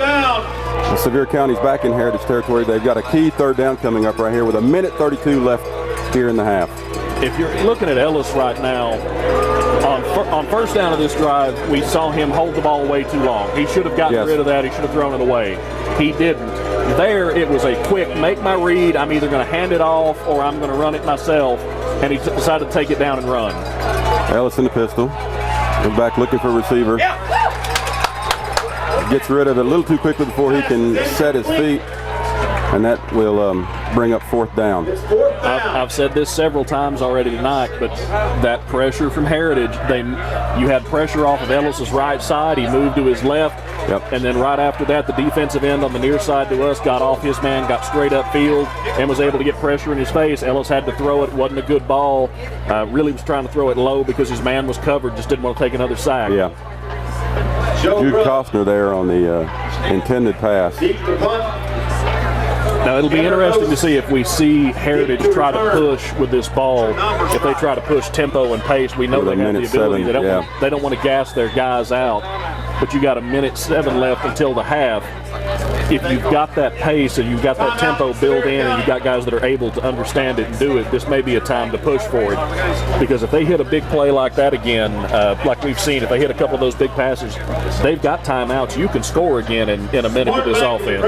Sevier County's back in Heritage territory. They've got a key 3rd down coming up right here with 1:32 left here in the half. If you're looking at Ellis right now, on first down of this drive, we saw him hold the ball way too long. He should have gotten rid of that. He should have thrown it away. He didn't. There, it was a quick make my read. I'm either going to hand it off or I'm going to run it myself. And he decided to take it down and run. Ellis in the pistol. Goes back looking for a receiver. Gets rid of it a little too quickly before he can set his feet. And that will bring up 4th down. I've said this several times already tonight, but that pressure from Heritage, you had pressure off of Ellis's right side. He moved to his left. Yep. And then right after that, the defensive end on the near side to us got off his man, got straight upfield, and was able to get pressure in his face. Ellis had to throw it. Wasn't a good ball. Really was trying to throw it low because his man was covered, just didn't want to take another sack. Yeah. Jude Costner there on the intended pass. Now, it'll be interesting to see if we see Heritage try to push with this ball. If they try to push tempo and pace, we know they have the ability. They don't want to gas their guys out. But you got 1:07 left until the half. If you've got that pace and you've got that tempo built in and you've got guys that are able to understand it and do it, this may be a time to push for it. Because if they hit a big play like that again, like we've seen, if they hit a couple of those big passes, they've got timeouts. You can score again in a minute with this offense.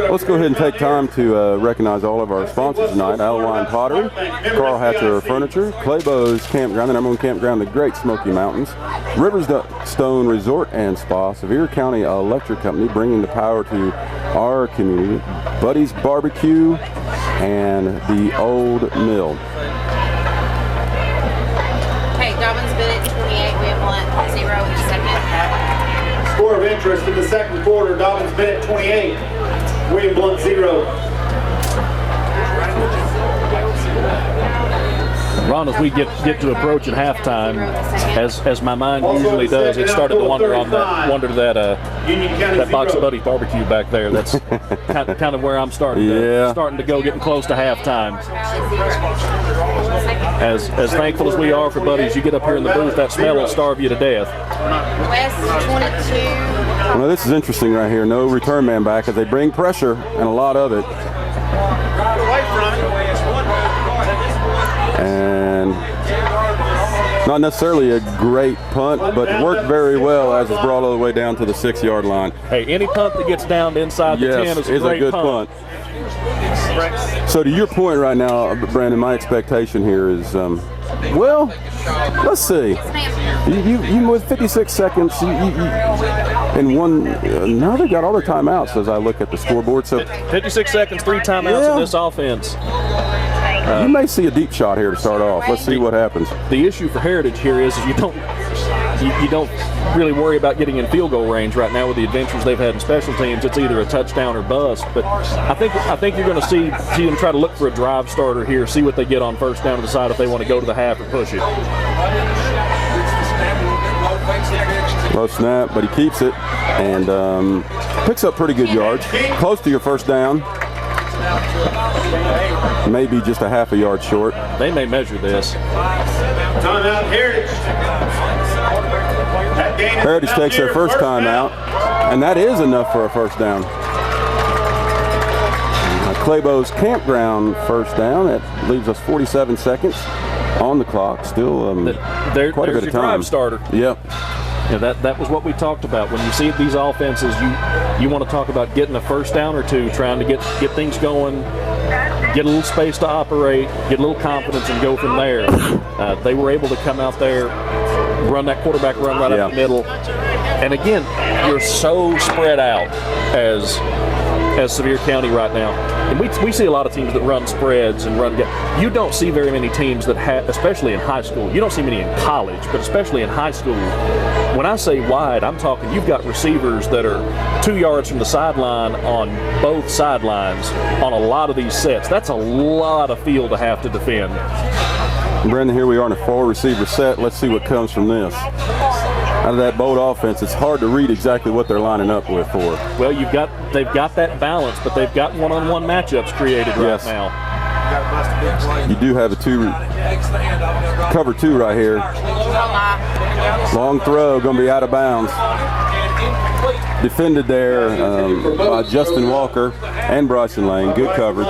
Let's go ahead and take time to recognize all of our sponsors tonight. Alawine Pottery, Carl Hatcher Furniture, Clabough's Campground, the #1 campground in the Great Smoky Mountains, Riverstone Resort and Spa, Sevier County Electric Company, bringing the power to our community, Buddy's Barbecue, and the Old Mill. Hey, Dobbins Bennett 28, William Blunt 0 in the second. Score of interest in the second quarter, Dobbins Bennett 28, William Blunt 0. Ron, as we get to approaching halftime, as my mind usually does, it started to wander to that box of Buddy's Barbecue back there. That's kind of where I'm starting to go, getting close to halftime. As thankful as we are for Buddy's, you get up here in the booth, that smell will starve you to death. West 22. Well, this is interesting right here. No return man back as they bring pressure and a lot of it. And not necessarily a great punt, but worked very well as it's brought all the way down to the 6-yard line. Hey, any punt that gets down inside the 10 is a great good punt. So to your point right now, Brandon, my expectation here is, well, let's see. You with 56 seconds, and one. Now they've got all their timeouts as I look at the scoreboard. So 56 seconds, 3 timeouts in this offense. You may see a deep shot here to start off. Let's see what happens. The issue for Heritage here is you don't really worry about getting in field goal range right now with the adventures they've had in special teams. It's either a touchdown or bust. But I think you're going to see them try to look for a drive starter here, see what they get on first down to decide if they want to go to the half or push it. Low snap, but he keeps it and picks up pretty good yards. Close to your first down. Maybe just a half a yard short. They may measure this. Timeout, Heritage. Heritage takes their first timeout, and that is enough for a first down. Clabough's Campground first down. That leaves us 47 seconds on the clock. Still quite a bit of time. Drive starter. Yep. Yeah, that was what we talked about. When you see these offenses, you want to talk about getting a first down or two, trying to get things going, get a little space to operate, get a little confidence, and go from there. They were able to come out there, run that quarterback run right up the middle. And again, you're so spread out as Sevier County right now. And we see a lot of teams that run spreads and run. You don't see very many teams that have, especially in high school. You don't see many in college, but especially in high school. When I say wide, I'm talking you've got receivers that are 2 yards from the sideline on both sidelines on a lot of these sets. That's a lot of field to have to defend. Brandon, here we are in a 4-receiver set. Let's see what comes from this. Out of that bold offense, it's hard to read exactly what they're lining up with for. Well, they've got that balance, but they've got one-on-one matchups created right now. You do have a cover two right here. Long throw, going to be out of bounds. Defended there by Justin Walker and Bryson Lane. Good coverage.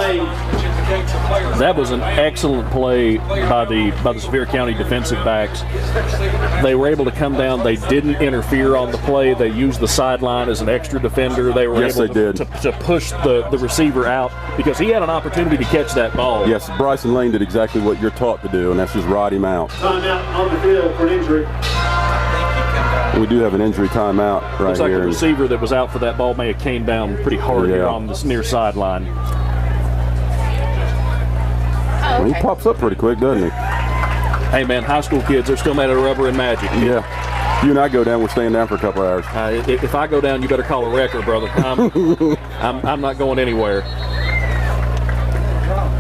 That was an excellent play by the Sevier County defensive backs. They were able to come down. They didn't interfere on the play. They used the sideline as an extra defender. They were able to push the receiver out because he had an opportunity to catch that ball. Yes, Bryson Lane did exactly what you're taught to do, and that's just ride him out. Timeout on the field for an injury. We do have an injury timeout right here. Looks like the receiver that was out for that ball may have came down pretty hard here on this near sideline. Well, he pops up pretty quick, doesn't he? Hey, man, high school kids, they're still made of rubber and magic. Yeah. You and I go down, we're staying down for a couple hours. If I go down, you better call a wrecker, brother. I'm not going anywhere.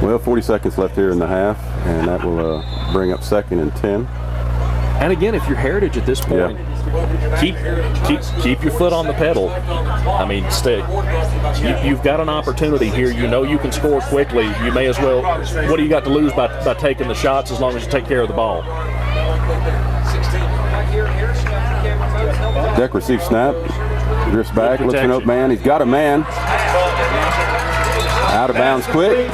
Well, 40 seconds left here in the half, and that will bring up 2nd and 10. And again, if you're Heritage at this point, keep your foot on the pedal. I mean, you've got an opportunity here. You know you can score quickly. You may as well. What do you got to lose by taking the shots as long as you take care of the ball? Deck receives snap. Drifts back, looks for an open man. He's got a man. Out of bounds quick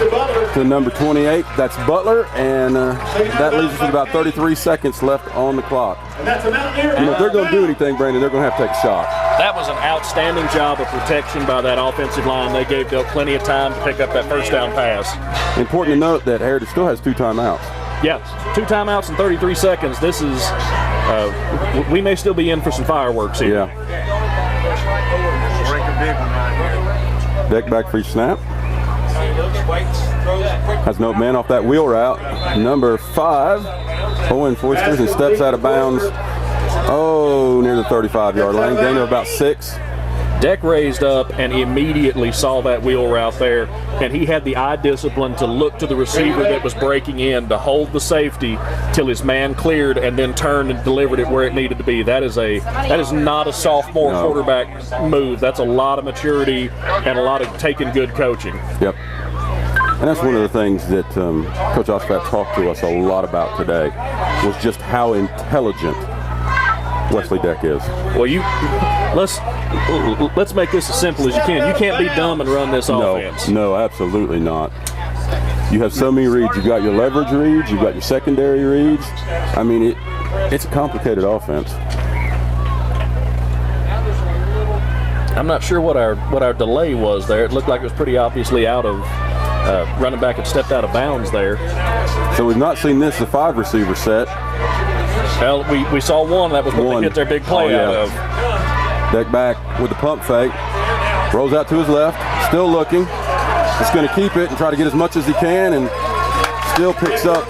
to number 28. That's Butler, and that leaves us with about 33 seconds left on the clock. And that's a Mountaineer. If they're going to do anything, Brandon, they're going to have to take a shot. That was an outstanding job of protection by that offensive line. They gave Dale plenty of time to pick up that first down pass. Important to note that Heritage still has 2 timeouts. Yeah, 2 timeouts in 33 seconds. This is, we may still be in for some fireworks here. Yeah. Deck back free snap. Has no man off that wheel route. Number 5, Owen Foysters, and steps out of bounds. Oh, near the 35-yard line. Gain of about 6. Deck raised up and immediately saw that wheel route there, and he had the eye discipline to look to the receiver that was breaking in to hold the safety till his man cleared and then turned and delivered it where it needed to be. That is not a sophomore quarterback move. That's a lot of maturity and a lot of taking good coaching. Yep. And that's one of the things that Coach Ospat talked to us a lot about today, was just how intelligent Wesley Deck is. Well, let's make this as simple as you can. You can't be dumb and run this offense. No, absolutely not. You have so many reads. You've got your leverage reads. You've got your secondary reads. I mean, it's a complicated offense. I'm not sure what our delay was there. It looked like it was pretty obviously out of running back had stepped out of bounds there. So we've not seen this, the 5 receiver set. Well, we saw one. That was what they hit their big play out of. Deck back with the pump fake. Rolls out to his left. Still looking. Just going to keep it and try to get as much as he can, and still picks up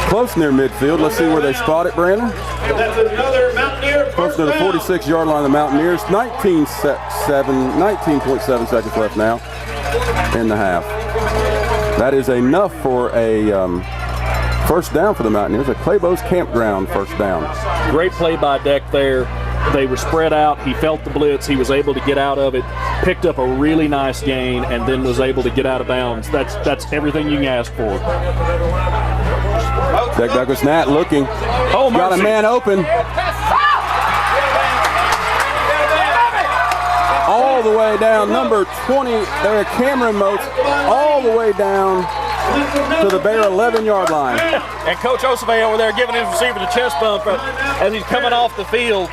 close near midfield. Let's see where they spot it, Brandon. That's another Mountaineer Close to the 46-yard line of the Mountaineers. 19.7 seconds left now in the half. That is enough for a first down for the Mountaineers. A Clabough's Campground first down. Great play by Deck there. They were spread out. He felt the blitz. He was able to get out of it, picked up a really nice gain, and then was able to get out of bounds. That's everything you can ask for. Deck back with Snat looking. Oh, got a man open. All the way down, number 20 there, Cameron Moats, all the way down to the Bear 11-yard line. And Coach Osave over there giving his receiver the chest bump as he's coming off the field.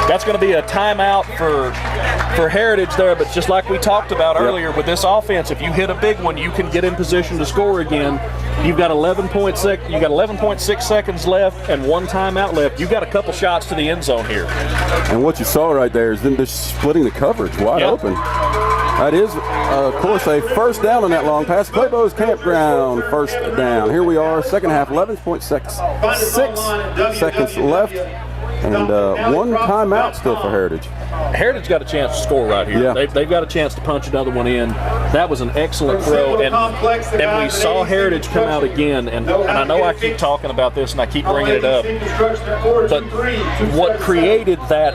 That's going to be a timeout for Heritage there, but just like we talked about earlier with this offense, if you hit a big one, you can get in position to score again. You've got 11.6 seconds left and 1 timeout left. You've got a couple shots to the end zone here. And what you saw right there is them just splitting the coverage wide open. That is, of course, a first down on that long pass. Clabough's Campground first down. Here we are, second half, 11.6 seconds left. And 1 timeout still for Heritage. Heritage got a chance to score right here. Yeah. They've got a chance to punch another one in. That was an excellent throw, and we saw Heritage come out again. And I know I keep talking about this and I keep bringing it up, but what created that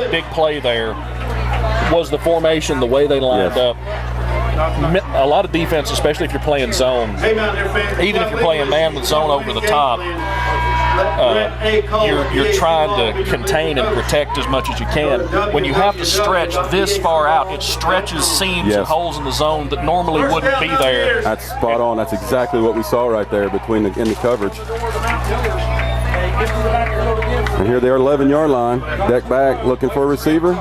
big play there was the formation, the way they lined up. A lot of defense, especially if you're playing zone, even if you're playing man with zone over the top, you're trying to contain and protect as much as you can. When you have to stretch this far out, it stretches seams and holes in the zone that normally wouldn't be there. That's spot on. That's exactly what we saw right there in the coverage. And here they are, 11-yard line. Deck back, looking for a receiver.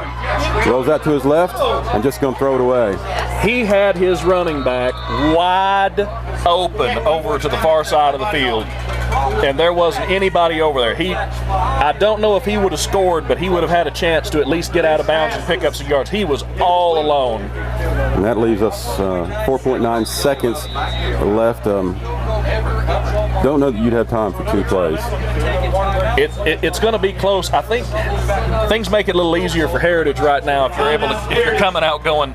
Rolls out to his left and just going to throw it away. He had his running back wide open over to the far side of the field, and there wasn't anybody over there. I don't know if he would have scored, but he would have had a chance to at least get out of bounds and pick up some yards. He was all alone. And that leaves us 4.9 seconds left. Don't know that you'd have time for 2 plays. It's going to be close. I think things make it a little easier for Heritage right now if you're coming out going,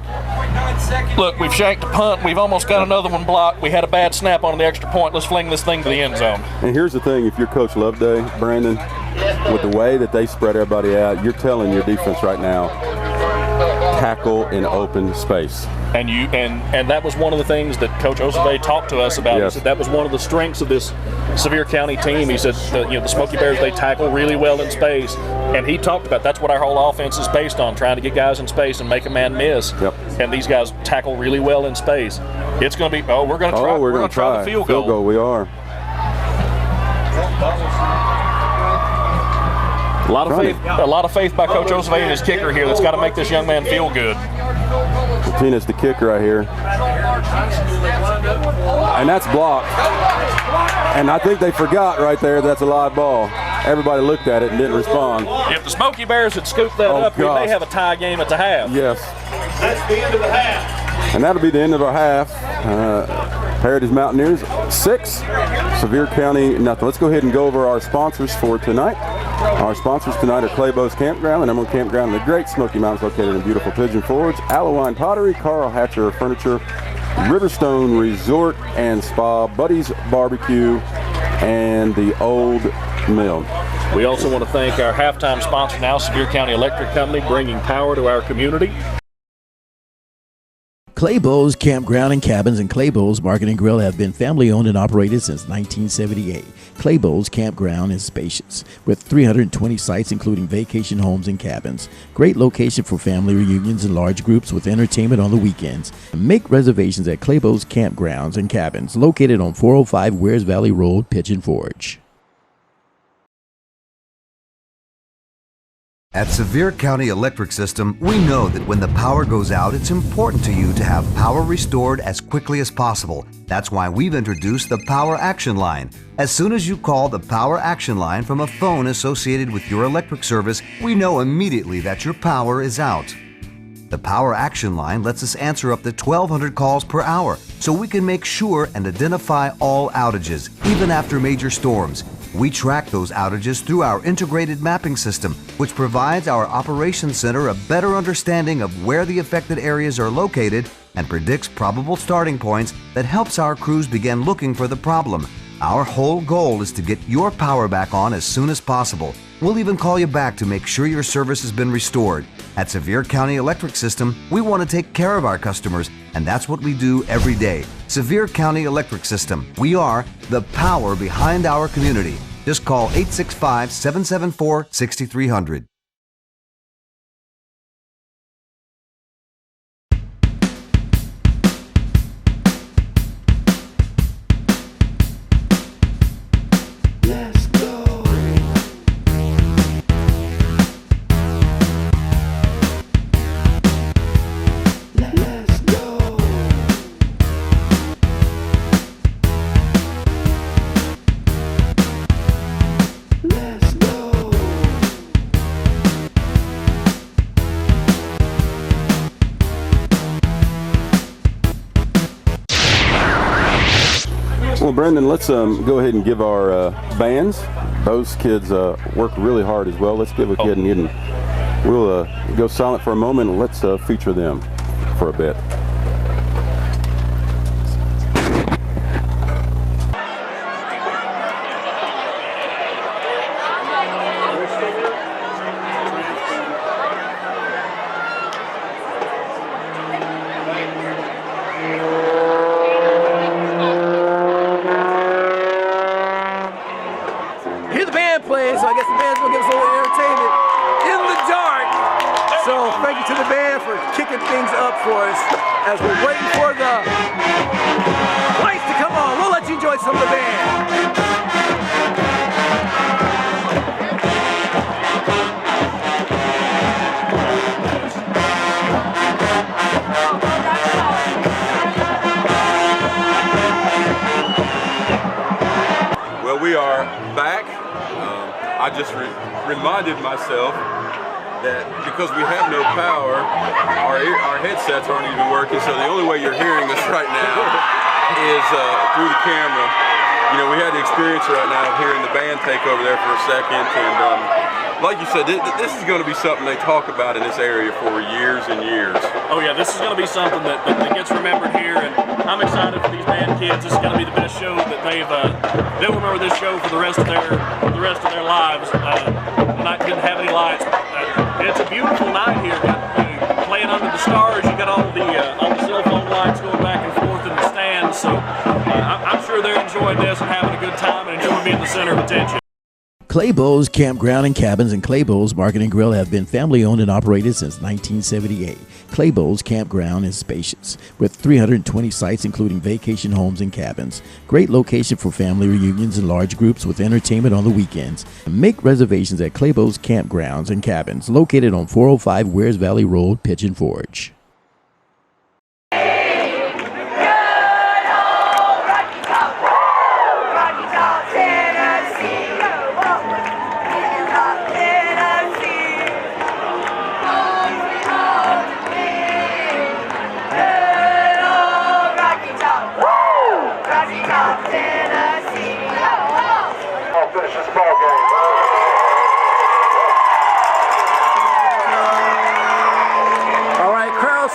look, we've shanked a punt. We've almost got another one blocked. We had a bad snap on the extra point. Let's fling this thing to the end zone. And here's the thing, if you're Coach Loveday, Brandon, with the way that they spread everybody out, you're telling your defense right now, tackle in open space. And that was one of the things that Coach Osave talked to us about. Yes. He said that was one of the strengths of this Sevier County team. He said the Smoky Bears, they tackle really well in space, and he talked about that's what our whole offense is based on, trying to get guys in space and make a man miss. Yep. And these guys tackle really well in space. It's going to be we're going to try. We're going to try the field goal. We are. A lot of faith by Coach Osave and his kicker here. That's got to make this young man feel good. Martinez, the kicker right here. And that's blocked. And I think they forgot right there that's a live ball. Everybody looked at it and didn't respond. If the Smoky Bears had scooped that up, we may have a tie game at the half. Yes. That's the end of the half. And that'll be the end of our half. Heritage Mountaineers 6, Sevier County nothing. Let's go ahead and go over our sponsors for tonight. Our sponsors tonight are Clabough's Campground, the number 1 campground in the Great Smoky Mountains, located in beautiful Pigeon Forge, Allowine Pottery, Carl Hatcher Furniture, Riverstone Resort and Spa, Buddy's Barbecue, and the Old Mill. We also want to thank our halftime sponsor now, Sevier County Electric Company, bringing power to our community. Clabough's Campground and Cabins and Clabough's Market and Grill have been family owned and operated since 1978. Clabough's Campground is spacious with 320 sites including vacation homes and cabins. Great location for family reunions and large groups with entertainment on the weekends. Make reservations at Clabough's Campgrounds and Cabins located on 405 Wears Valley Road, Pigeon Forge. At Sevier County Electric System, we know that when the power goes out, it's important to you to have power restored as quickly as possible. That's why we've introduced the Power Action Line. As soon as you call the Power Action Line from a phone associated with your electric service, we know immediately that your power is out. The Power Action Line lets us answer up to 1,200 calls per hour, so we can make sure and identify all outages, even after major storms. We track those outages through our integrated mapping system, which provides our operations center a better understanding of where the affected areas are located and predicts probable starting points that helps our crews begin looking for the problem. Our whole goal is to get your power back on as soon as possible. We'll even call you back to make sure your service has been restored. At Sevier County Electric System, we want to take care of our customers, and that's what we do every day. Sevier County Electric System. We are the power behind our community. Just call 865-774-6300. Well, Brendan, let's go ahead and give our bands. Those kids work really hard as well. Let's give a kid and we'll go silent for a moment and let's feature them for a bit. Playing, so I guess the band's gonna give us a little entertainment in the dark. So thank you to the band for kicking things up for us as we're waiting for the lights to come on. We'll let you enjoy some of the band. Well, we are back. I just reminded myself that because we have no power, our headsets aren't even working, so the only way you're hearing us right now is through the camera. You know, we had the experience right now of hearing the band take over there for a second, and like you said, this is going to be something they talk about in this area for years and years. Oh yeah, this is going to be something that gets remembered here, and I'm excited for these band kids. This is going to be the best show that they'll remember this show for the rest of their lives. The night didn't have any lights. It's a beautiful night here. Playing under the stars, you got all the cell phone lights going back and forth in the stands. So I'm sure they're enjoying this and having a good time and enjoying being the center of attention. Clabough's Campground and Cabins and Clabough's Market and Grill have been family owned and operated since 1978. Clabough's Campground is spacious with 320 sites including vacation homes and cabins. Great location for family reunions and large groups with entertainment on the weekends. Make reservations at Clabough's Campgrounds and Cabins located on 405 Wears Valley Road, Pigeon Forge.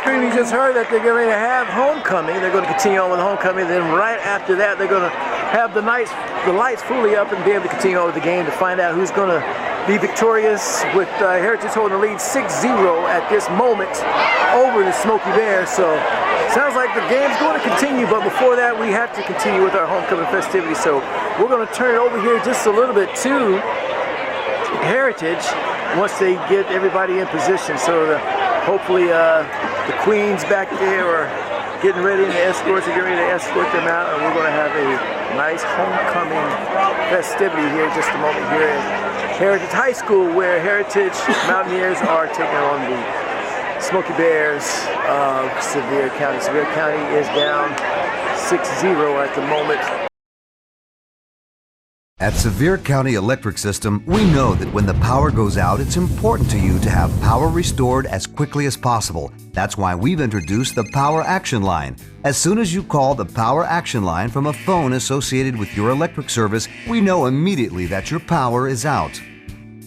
You just heard that they're getting ready to have homecoming. They're going to continue on with homecoming. Then right after that, they're going to have the lights fully up and be able to continue on with the game to find out who's going to be victorious, with Heritage holding the lead 6-0 at this moment over the Smoky Bears. So sounds like the game's going to continue, but before that, we have to continue with our homecoming festivities. So we're going to turn it over here just a little bit to Heritage once they get everybody in position. So hopefully the Queens back there are getting ready, and the escorts are getting ready to escort them out, and we're going to have a nice homecoming festivity here in just a moment here Heritage High School, where Heritage Mountaineers are taking on the Smoky Bears of Sevier County. Sevier County is down 6-0 at the moment. At Sevier County Electric System, we know that when the power goes out, it's important to you to have power restored as quickly as possible. That's why we've introduced the Power Action Line. As soon as you call the Power Action Line from a phone associated with your electric service, we know immediately that your power is out.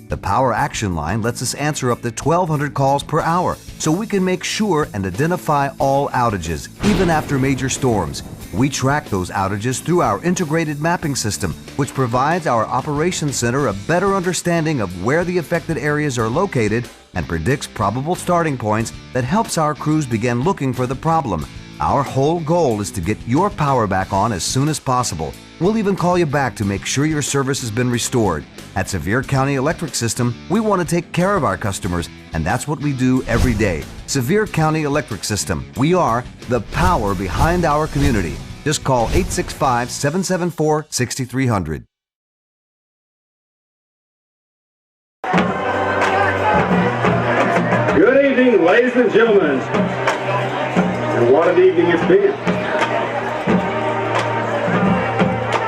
The Power Action Line lets us answer up to 1,200 calls per hour, so we can make sure and identify all outages, even after major storms. We track those outages through our integrated mapping system, which provides our operations center a better understanding of where the affected areas are located and predicts probable starting points that helps our crews begin looking for the problem. Our whole goal is to get your power back on as soon as possible. We'll even call you back to make sure your service has been restored. At Sevier County Electric System, we want to take care of our customers, and that's what we do every day. Sevier County Electric System. We are the power behind our community. Just call 865-774-6300. Good evening, ladies and gentlemen. And what an evening it's been.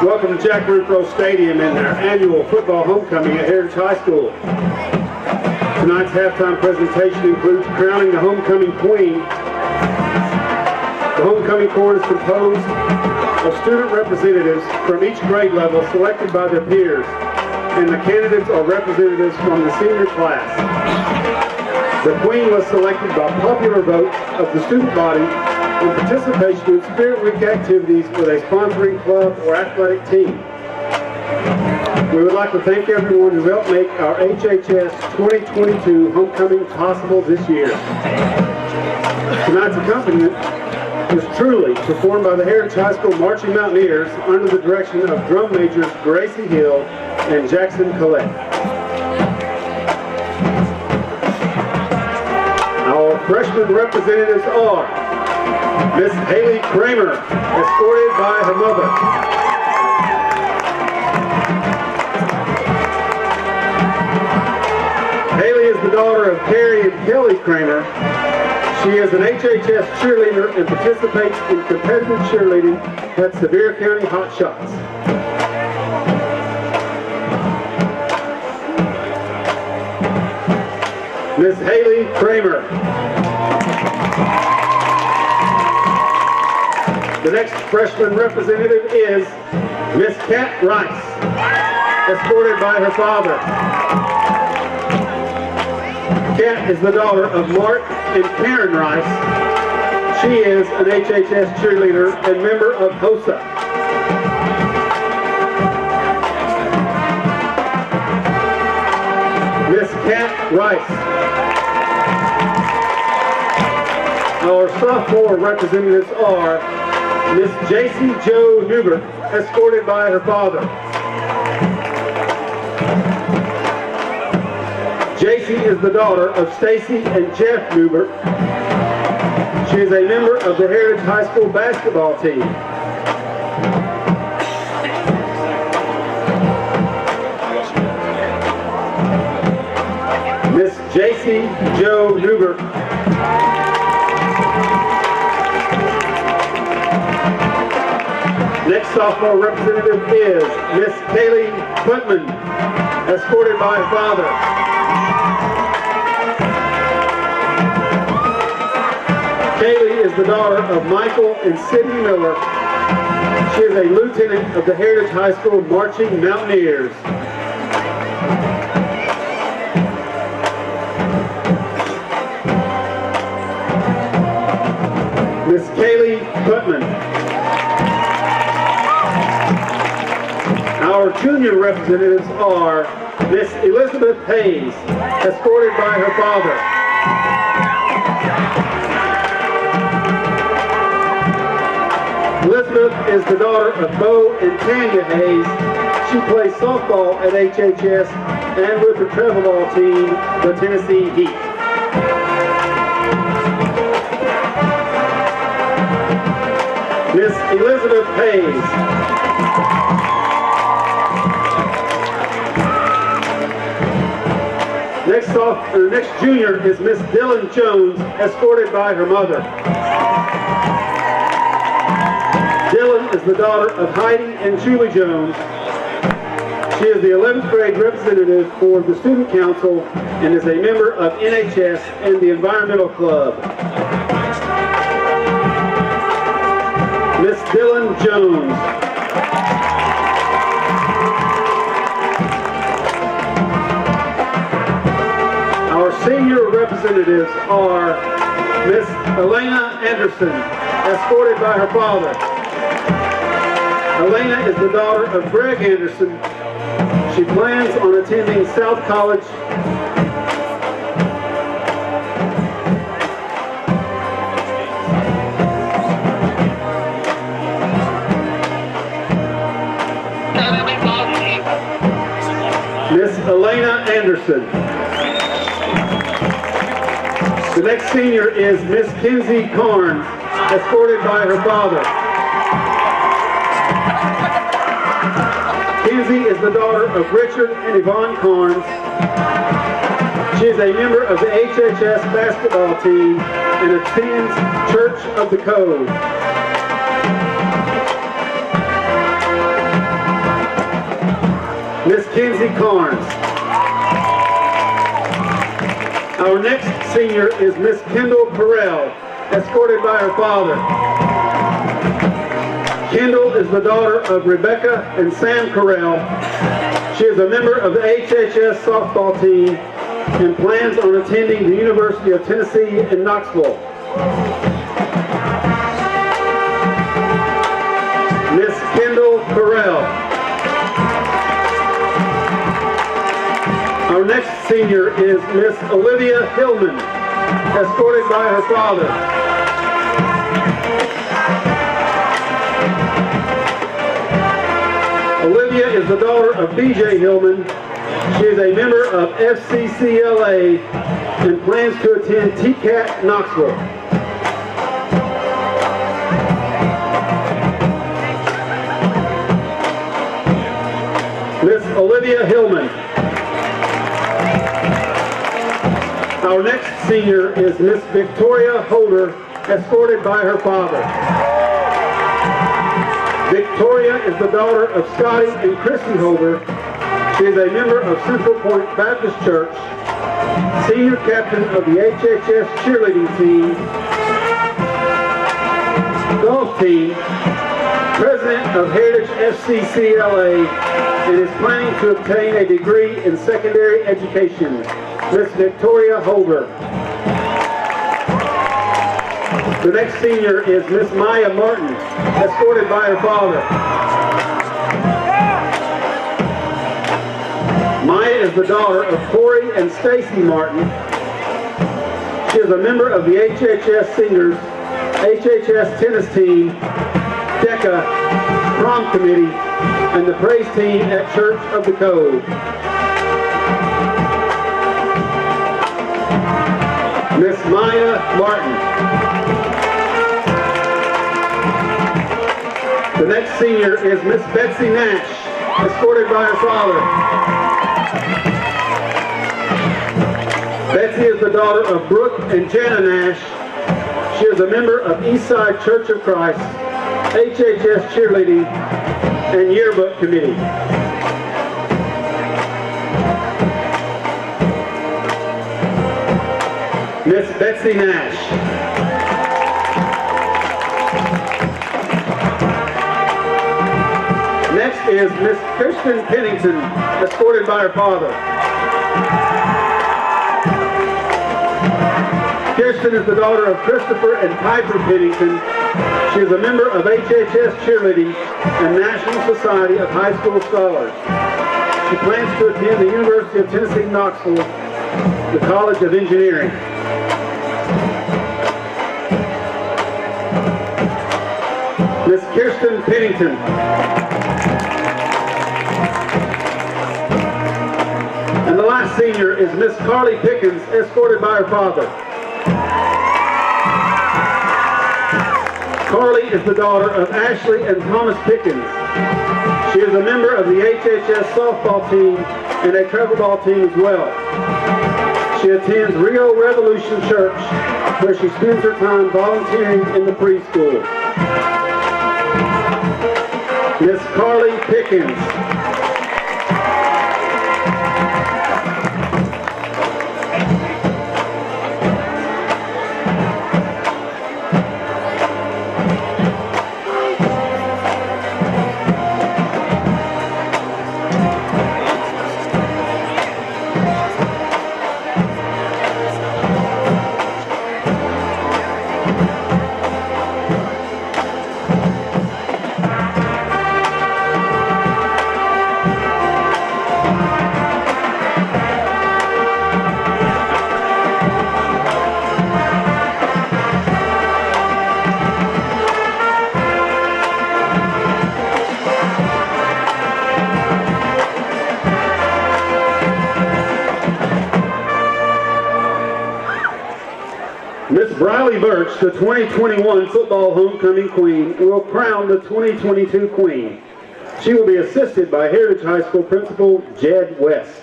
Welcome to Jack Renfro Stadium in their annual football homecoming at Heritage High School. Tonight's halftime presentation includes crowning the homecoming queen. The homecoming corps is composed of student representatives from each grade level selected by their peers, and the candidates are representatives from the senior class. The queen was selected by popular vote of the student body in participation in Spirit Week activities with a sponsoring club or athletic team. We would like to thank everyone who helped make our HHS 2022 homecoming possible this year. Tonight's accompaniment is truly performed by the Heritage High School Marching Mountaineers under the direction of drum majors Gracie Hill and Jackson Collette. Our freshman representatives are Miss Haley Kramer, escorted by her mother. Haley is the daughter of Carrie and Kelly Kramer. She is an HHS cheerleader and participates in competitive cheerleading at Sevier County Hot Shots. Miss Haley Kramer. The next freshman representative is Miss Kat Rice, escorted by her father. Kat is the daughter of Mark and Karen Rice. She is an HHS cheerleader and member of HOSA. Miss Kat Rice. Our sophomore representatives are Miss J.C. Jo Newbert, escorted by her father. J.C. is the daughter of Stacy and Jeff Newbert. She is a member of the Heritage High School basketball team. Miss J.C. Jo Newbert. Next sophomore representative is Miss Kaylee Putman, escorted by her father. Kaylee is the daughter of Michael and Sydney Miller. She is a lieutenant of the Heritage High School Marching Mountaineers. Miss Kaylee Putman. Our junior representatives are Miss Elizabeth Hayes, escorted by her father. Elizabeth is the daughter of Bo and Tanya Hayes. She plays softball at HHS and with her travel ball team, the Tennessee Heat. Miss Elizabeth Hayes. Next junior is Miss Dylan Jones, escorted by her mother. Dylan is the daughter of Heidi and Julie Jones. She is the 11th grade representative for the Student Council and is a member of NHS and the Environmental Club. Miss Dylan Jones. Our senior representatives are Miss Elena Anderson, escorted by her father. Elena is the daughter of Greg Anderson. She plans on attending South College. Miss Elena Anderson. The next senior is Miss Kinsey Carnes, escorted by her father. Kinsey is the daughter of Richard and Yvonne Carnes. She is a member of the HHS basketball team and attends Church of the Code. Miss Kinsey Carnes. Our next senior is Miss Kendall Carell, escorted by her father. Kendall is the daughter of Rebecca and Sam Carell. She is a member of the HHS softball team and plans on attending the University of Tennessee in Knoxville. Miss Kendall Carell. Our next senior is Miss Olivia Hillman, escorted by her father. Olivia is the daughter of BJ Hillman. She is a member of FCCLA and plans to attend TCAT Knoxville. Miss Olivia Hillman. Our next senior is Miss Victoria Holder, escorted by her father. Victoria is the daughter of Scotty and Christy Holder. She is a member of Central Point Baptist Church, senior captain of the HHS cheerleading team, golf team, president of Heritage FCCLA, and is planning to obtain a degree in secondary education. Miss Victoria Holder. The next senior is Miss Maya Martin, escorted by her father. Maya is the daughter of Corey and Stacy Martin. She is a member of the HHS Singers, HHS Tennis Team, DECA, Prom Committee, and the Praise Team at Church of the Code. Miss Maya Martin. The next senior is Miss Betsy Nash, escorted by her father. Betsy is the daughter of Brooke and Jana Nash. She is a member of Eastside Church of Christ, HHS Cheerleading, and Yearbook Committee. Miss Betsy Nash. Next is Miss Kirsten Pennington, escorted by her father. Kirsten is the daughter of Christopher and Piper Pennington. She is a member of HHS Cheerleading and National Society of High School Scholars. She plans to attend the University of Tennessee Knoxville, the College of Engineering. Miss Kirsten Pennington. And the last senior is Miss Carly Pickens, escorted by her father. Carly is the daughter of Ashley and Thomas Pickens. She is a member of the HHS softball team and a travel ball team as well. She attends Rio Revolution Church, where she spends her time volunteering in the preschool. Miss Carly Pickens. Miss Briley Birch, the 2021 football homecoming queen, will crown the 2022 queen. She will be assisted by Heritage High School Principal Jed West.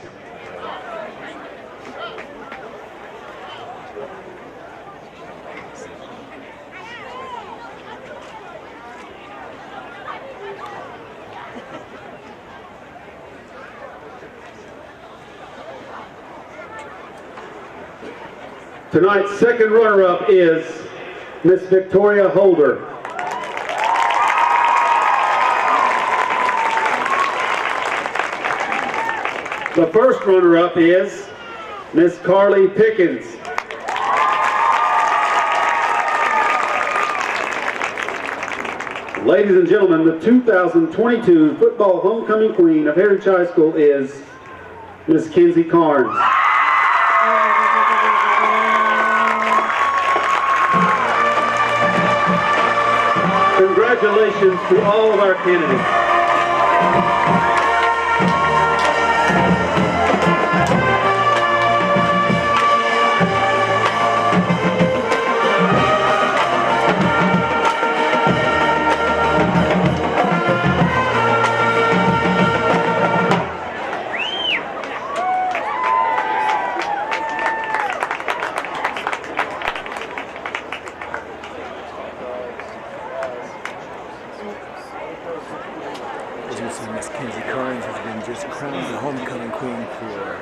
Tonight's second runner-up is Miss Victoria Holder. The first runner-up is Miss Carly Pickens. Ladies and gentlemen, the 2022 football homecoming queen of Heritage High School is Miss Kenzie Carnes. Congratulations to all of our candidates. As you see, Miss Kenzie Carnes has been just crowned the homecoming queen for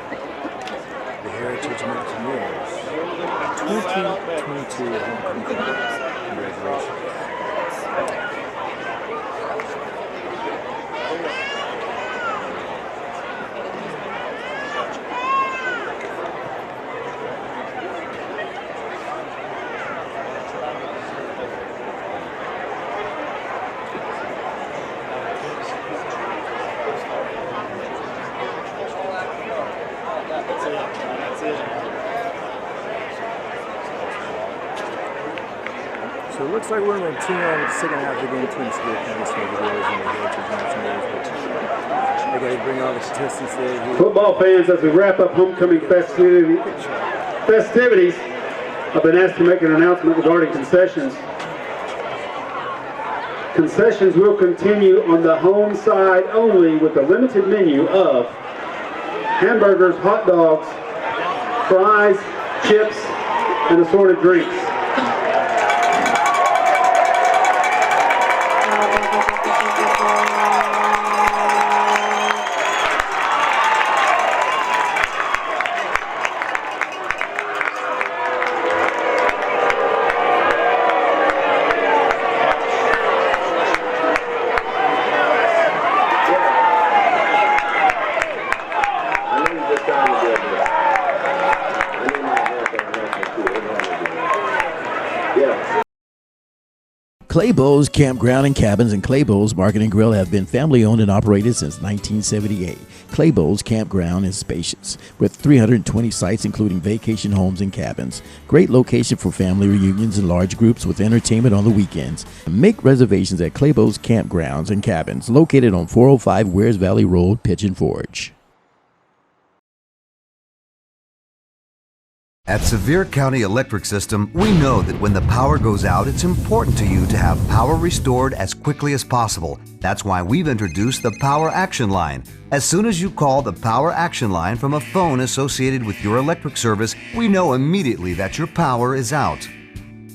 the Heritage Mountaineers 2022 homecoming queen. Congratulations. So it looks like we're going to continue on with the second half of the game between Sevier County Smoky Bears and the Heritage Mountaineers, but I got to bring all the contestants there. Football fans, as we wrap up homecoming festivities, I've been asked to make an announcement regarding concessions. Concessions will continue on the home side only with a limited menu of hamburgers, hot dogs, fries, chips, and assorted drinks. Clabough's Campground and Cabins and Clabough's Market and Grill have been family owned and operated since 1978. Clabough's Campground is spacious, with 320 sites including vacation homes and cabins. Great location for family reunions and large groups with entertainment on the weekends. Make reservations at Clabough's Campgrounds and Cabins, located on 405 Wears Valley Road, Pigeon Forge. At Sevier County Electric System, we know that when the power goes out, it's important to you to have power restored as quickly as possible. That's why we've introduced the Power Action Line. As soon as you call the Power Action Line from a phone associated with your electric service, we know immediately that your power is out.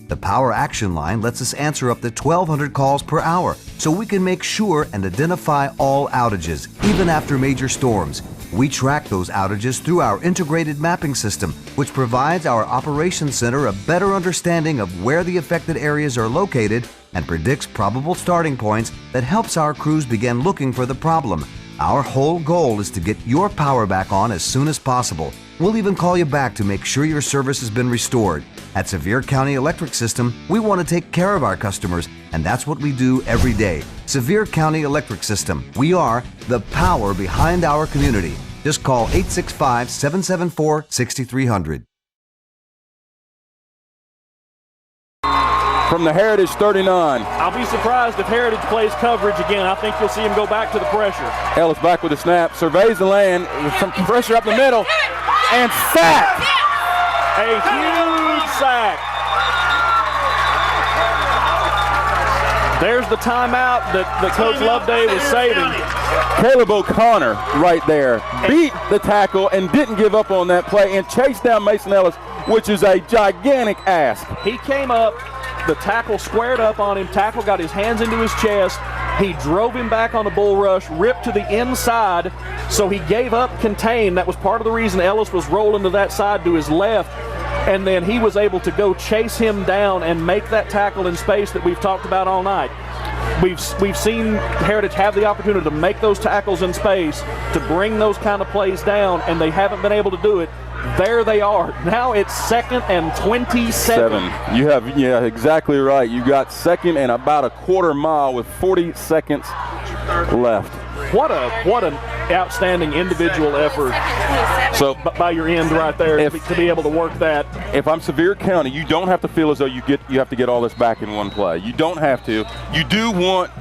The Power Action Line lets us answer up to 1,200 calls per hour, so we can make sure and identify all outages, even after major storms. We track those outages through our integrated mapping system, which provides our operations center a better understanding of where the affected areas are located and predicts probable starting points that helps our crews begin looking for the problem. Our whole goal is to get your power back on as soon as possible. We'll even call you back to make sure your service has been restored. At Sevier County Electric System, we want to take care of our customers, and that's what we do every day. Sevier County Electric System. We are the power behind our community. Just call 865-774-6300. From the Heritage 39. I'll be surprised if Heritage plays coverage again. I think you'll see him go back to the pressure. Ellis back with the snap, surveys the land, with some pressure up the middle, and sack! A huge sack. There's the timeout that Coach Loveday was saving. Caleb O'Connor right there beat the tackle and didn't give up on that play and chased down Mason Ellis, which is a gigantic ask. He came up, the tackle squared up on him, tackle got his hands into his chest, he drove him back on the bull rush, ripped to the inside, so he gave up contain. That was part of the reason Ellis was rolling to that side to his left, and then he was able to go chase him down and make that tackle in space that we've talked about all night. We've seen Heritage have the opportunity to make those tackles in space, to bring those kind of plays down, and they haven't been able to do it. There they are. Now it's 2nd and 27. You have, yeah, exactly right. You got second and about a quarter mile with 40 seconds left. What an outstanding individual effort. So by your end right there to be able to work that. If I'm Sevier County, you don't have to feel as though you have to get all this back in one play. You don't have to. You do want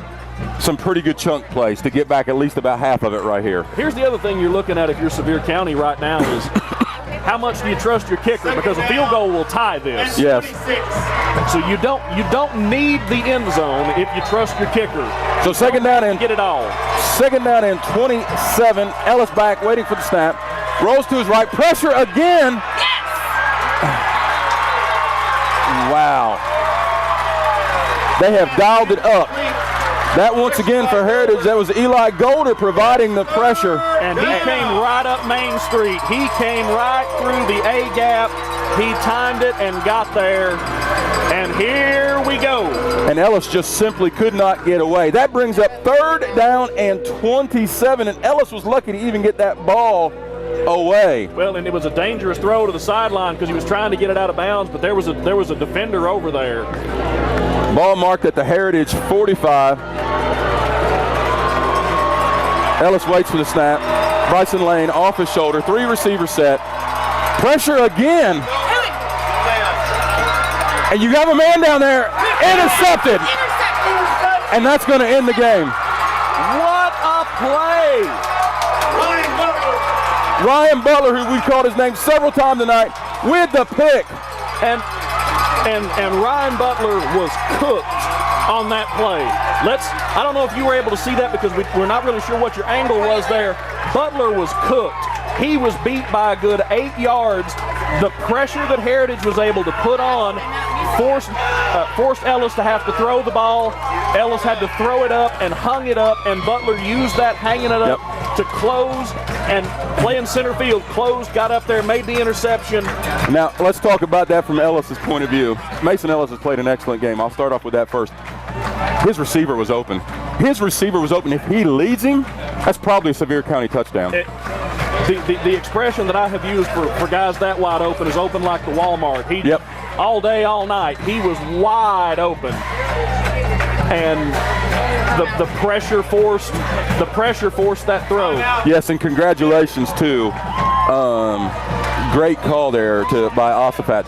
some pretty good chunk plays to get back at least about half of it right here. Here's the other thing you're looking at if you're Sevier County right now is how much do you trust your kicker? Because a field goal will tie this. Yes. So you don't need the end zone if you trust your kicker. So second down and get it all. Second down and 27. Ellis back, waiting for the snap. Rolls to his right. Pressure again. Wow. They have dialed it up. That once again for Heritage, that was Eli Golder providing the pressure. And he came right up Main Street. He came right through the A gap. He timed it and got there. And here we go. And Ellis just simply could not get away. That brings up 3rd down and 27. And Ellis was lucky to even get that ball away. Well, and it was a dangerous throw to the sideline because he was trying to get it out of bounds, but there was a defender over there. Ball marked at the Heritage 45. Ellis waits for the snap. Bryson Lane off his shoulder. 3 receiver set. Pressure again. And you have a man down there. Intercepted. And that's going to end the game. What a play. Ryan Butler, who we called his name several times tonight, with the pick. And Ryan Butler was cooked on that play. I don't know if you were able to see that because we're not really sure what your angle was there. Butler was cooked. He was beat by a good 8 yards. The pressure that Heritage was able to put on forced Ellis to have to throw the ball. Ellis had to throw it up and hung it up, and Butler used that hanging it up to close and play in center field. Closed, got up there, made the interception. Now, let's talk about that from Ellis's point of view. Mason Ellis has played an excellent game. I'll start off with that first. His receiver was open. If he leads him, that's probably a Sevier County touchdown. The expression that I have used for guys that wide open is open like the Walmart. All day, all night, he was wide open. And the pressure forced that throw. Yes, and congratulations too. Great call there by Osafat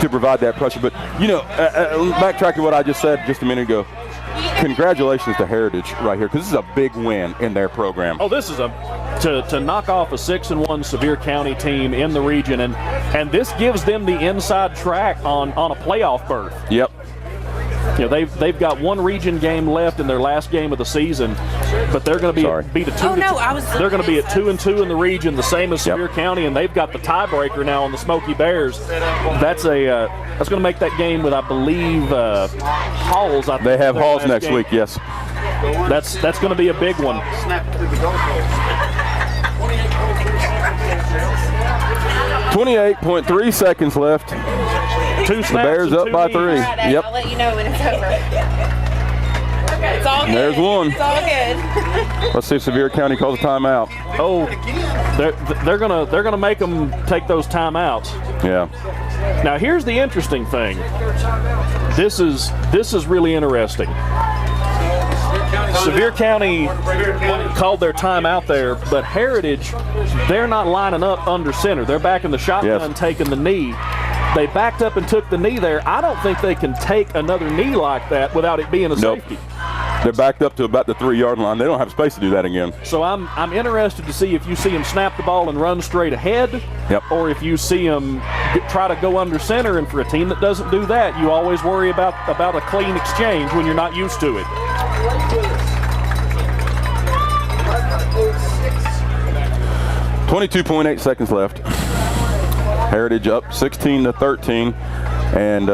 to provide that pressure. But backtrack to what I just said just a minute ago. congratulations to Heritage right here, because this is a big win in their program. Oh, this is to knock off a 6-1 Sevier County team in the region, and this gives them the inside track on a playoff berth. Yep. You know, they've got one region game left in their last game of the season, but they're going to be at 2. They're going to be at 2-2 in the region, the same as Sevier County, and they've got the tiebreaker now on the Smoky Bears. That's going to make that game with, I believe, Halls. They have Halls next game. week. Yes. That's going to be a big one. 28.3 seconds left. 2 snaps. The Bears up by 3. Yep. I'll let you know when it's over. It's all good. There's one. It's all good. Let's see if Sevier County calls a timeout. Oh, they're gonna make them take those timeouts. Yeah. Now here's the interesting thing. This is really interesting. Sevier County called their timeout there, but Heritage, they're not lining up under center. They're back in the shotgun, taking the knee. They backed up and took the knee there. I don't think they can take another knee like that without it being a safety. They're backed up to about the 3-yard line. They don't have space to do that again. So I'm interested to see if you see him snap the ball and run straight ahead, or if you see him try to go under center. And for a team that doesn't do that, you always worry about a clean exchange when you're not used to it. .8 seconds left. Heritage up 16-13, and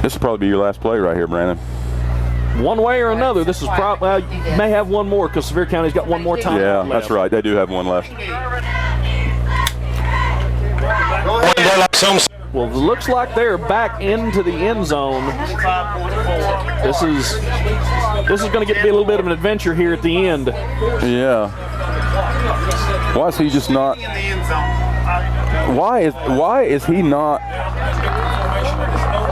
this will probably be your last play right here, Brandon. One way or another, this is probably you may have one more because Sevier County's got one more time. Yeah, left. that's right. They do have one left. Well, it looks like they're back into the end zone. This is going to get to be a little bit of an adventure here at the end. Yeah. Why is he just not? Why is he not?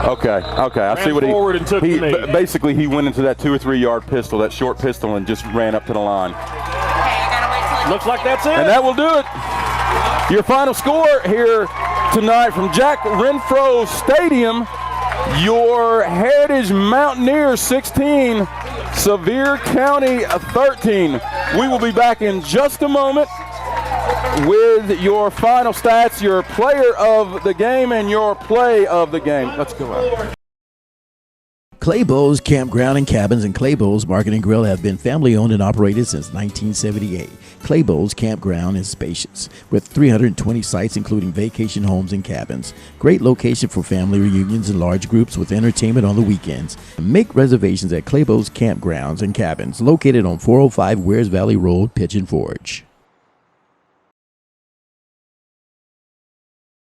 Okay. I see what he basically he went into that 2 or 3 yard pistol, that short pistol, and just ran up to the line. Looks like that's it. And that will do it. Your final score here tonight from Jack Renfro Stadium. Your Heritage Mountaineers 16, Sevier County 13. We will be back in just a moment with your final stats, your player of the game, and your play of the game. Let's go out. Clabough's Campground and Cabins and Clabough's Market and Grill have been family owned and operated since 1978. Clabough's Campground is spacious with 320 sites including vacation homes and cabins. Great location for family reunions and large groups with entertainment on the weekends. Make reservations at Clabough's Campgrounds and Cabins located on 405 Wears Valley Road, Pigeon Forge.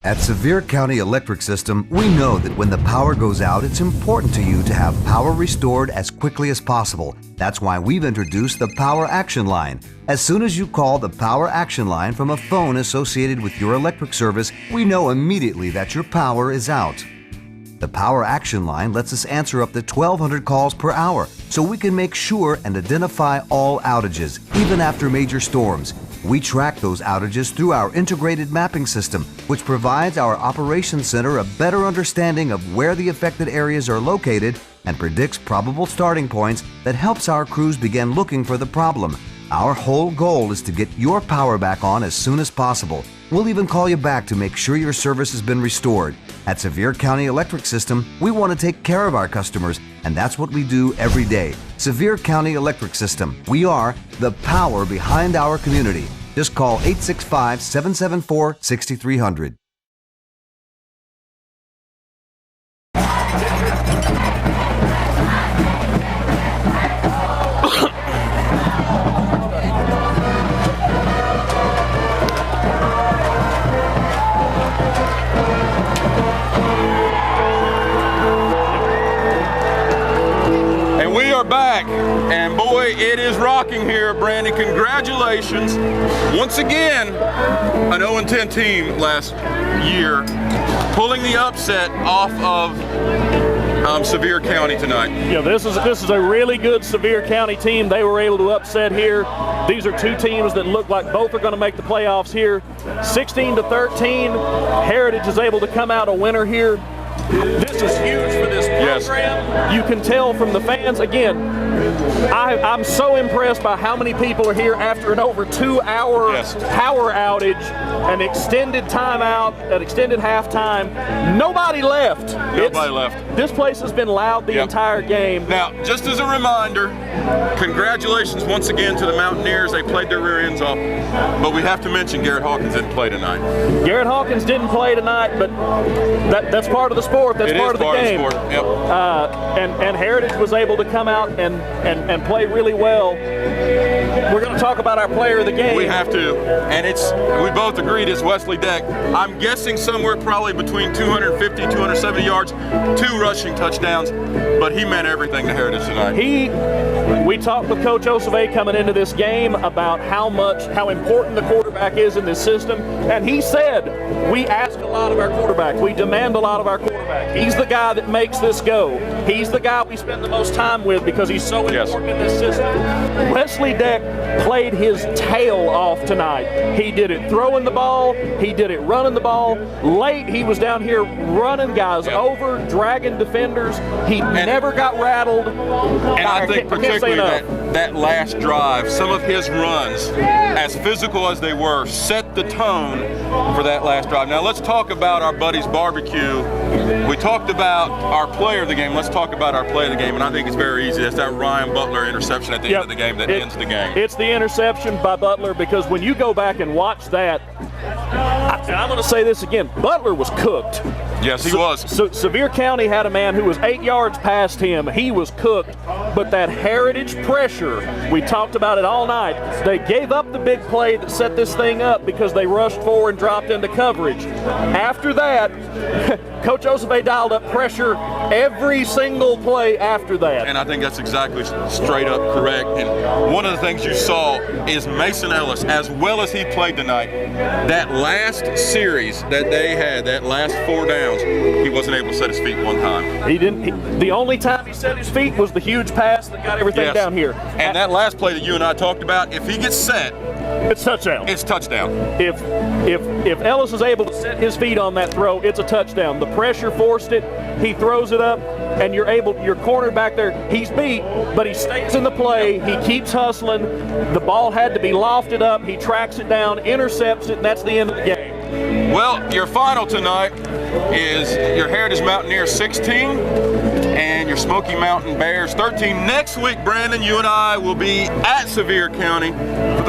At Sevier County Electric System, we know that when the power goes out, it's important to you to have power restored as quickly as possible. That's why we've introduced the Power Action Line. As soon as you call the Power Action Line from a phone associated with your electric service, we know immediately that your power is out. The Power Action Line lets us answer up to 1,200 calls per hour, so we can make sure and identify all outages, even after major storms. We track those outages through our integrated mapping system, which provides our operations center a better understanding of where the affected areas are located and predicts probable starting points that helps our crews begin looking for the problem. Our whole goal is to get your power back on as soon as possible. We'll even call you back to make sure your service has been restored. At Sevier County Electric System, we want to take care of our customers, and that's what we do every day. Sevier County Electric System. We are the power behind our community. Just call 865-774-6300. Back, and boy, it is rocking here, Brandon. Congratulations once again, an 0-10 team last year, pulling the upset off of Sevier County tonight. Yeah, this is a really good Sevier County team. They were able to upset here. These are two teams that look like both are going to make the playoffs here. 16-13, Heritage is able to come out a winner here. This This is huge for this program. You can tell from the fans. Again, I'm so impressed by how many people are here after an over 2-hour power outage, an extended timeout, an extended halftime. Nobody left. Nobody left. This place has been loud the entire game. Now, just as a reminder, congratulations once again to the Mountaineers. They played their rear ends off. But we have to mention Garrett Hawkins didn't play tonight. Garrett Hawkins didn't play tonight, but that's part of the sport. That's part of the game. Of the sport. Yep. And Heritage was able to come out and play really well. We're going to talk about our player of the game. We have to, and we both agreed it's Wesley Deck. I'm guessing somewhere probably between 250, 270 yards, 2 rushing touchdowns, but he meant everything to Heritage tonight. We talked with Coach Osave coming into this game about how important the quarterback is in this system, and he said, we ask a lot of our quarterbacks. We demand a lot of our quarterback. He's the guy that makes this go. He's the guy we spend the most time with because he's so important in this system. Wesley Deck played his tail off tonight. He did it throwing the ball. He did it running the ball. Late, he was down here running guys over, dragging defenders. He never got rattled. And I think particularly that last drive, some of his runs, as physical as they were, set the tone for that last drive. Now let's talk about our buddies barbecue. We talked about our player of the game. Let's talk about our player of the game, and I think it's very easy. That's that Ryan Butler interception at the end of the game that ends the game. It's the interception by Butler, because when you go back and watch that, I'm going to say this again, Butler was cooked. Yes, he was. So Sevier County had a man who was 8 yards past him. He was cooked, but that Heritage pressure, we talked about it all night. They gave up the big play that set this thing up because they rushed forward and dropped into coverage. After that, Coach Osave dialed up pressure every single play after that. And I think that's exactly straight up correct. And one of the things you saw is Mason Ellis, as well as he played tonight, that last series that they had, that last 4 downs, he wasn't able to set his feet one time. He didn't. The only time he set his feet was the huge pass that got everything down here. And that last play that you and I talked about, if he gets set, it's touchdown. It's touchdown. If Ellis is able to set his feet on that throw, it's a touchdown. The pressure forced it. He throws it up, and your corner back there, he's beat, but he stays in the play. He keeps hustling. The ball had to be lofted up. He tracks it down, intercepts it, and that's the end of the game. Well, your final tonight is your Heritage Mountaineers 16 and your Smoky Mountain Bears 13. Next week, Brandon, you and I will be at Sevier County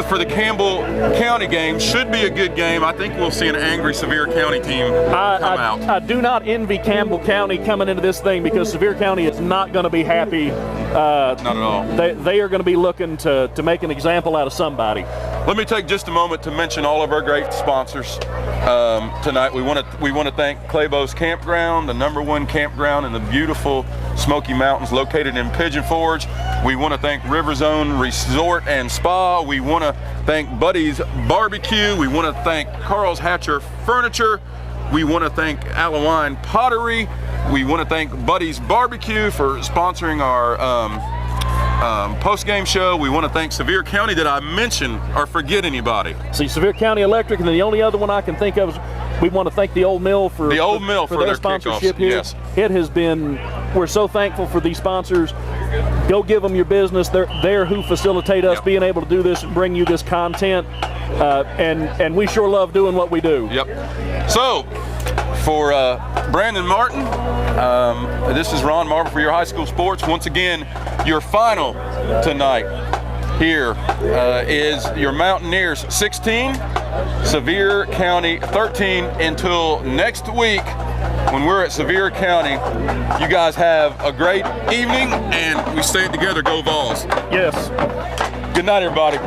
for the Campbell County game. Should be a good game. I think we'll see an angry Sevier County team come out. I do not envy Campbell County coming into this thing, because Sevier County is not going to be happy. Not at all. They are going to be looking to make an example out of somebody. Let me take just a moment to mention all of our great sponsors tonight. We want to thank Clabough's Campground, the #1 campground in the beautiful Smoky Mountains, located in Pigeon Forge. We want to thank River Zone Resort and Spa. We want to thank Buddy's Barbecue. We want to thank Carl's Hatcher Furniture. We want to thank Alawine Pottery. We want to thank Buddy's Barbecue for sponsoring our post-game show. We want to thank Sevier County. Did I mention or forget anybody? See, Sevier County Electric, and then the only other one I can think of is we want to thank the Old Mill for their sponsorship kickoffs. here. Yes. It has been, we're so thankful for these sponsors. Go give them your business. They're who facilitate us being able to do this and bring you this content. And we sure love doing what we do. Yep. So, for Brandon Martin, this is Ron Marble for your high school sports. Once again, your final tonight here is your Mountaineers 16, Sevier County 13. Until next week, when we're at Sevier County, you guys have a great evening, and we say it together, go Vols. Yes. Good night, everybody.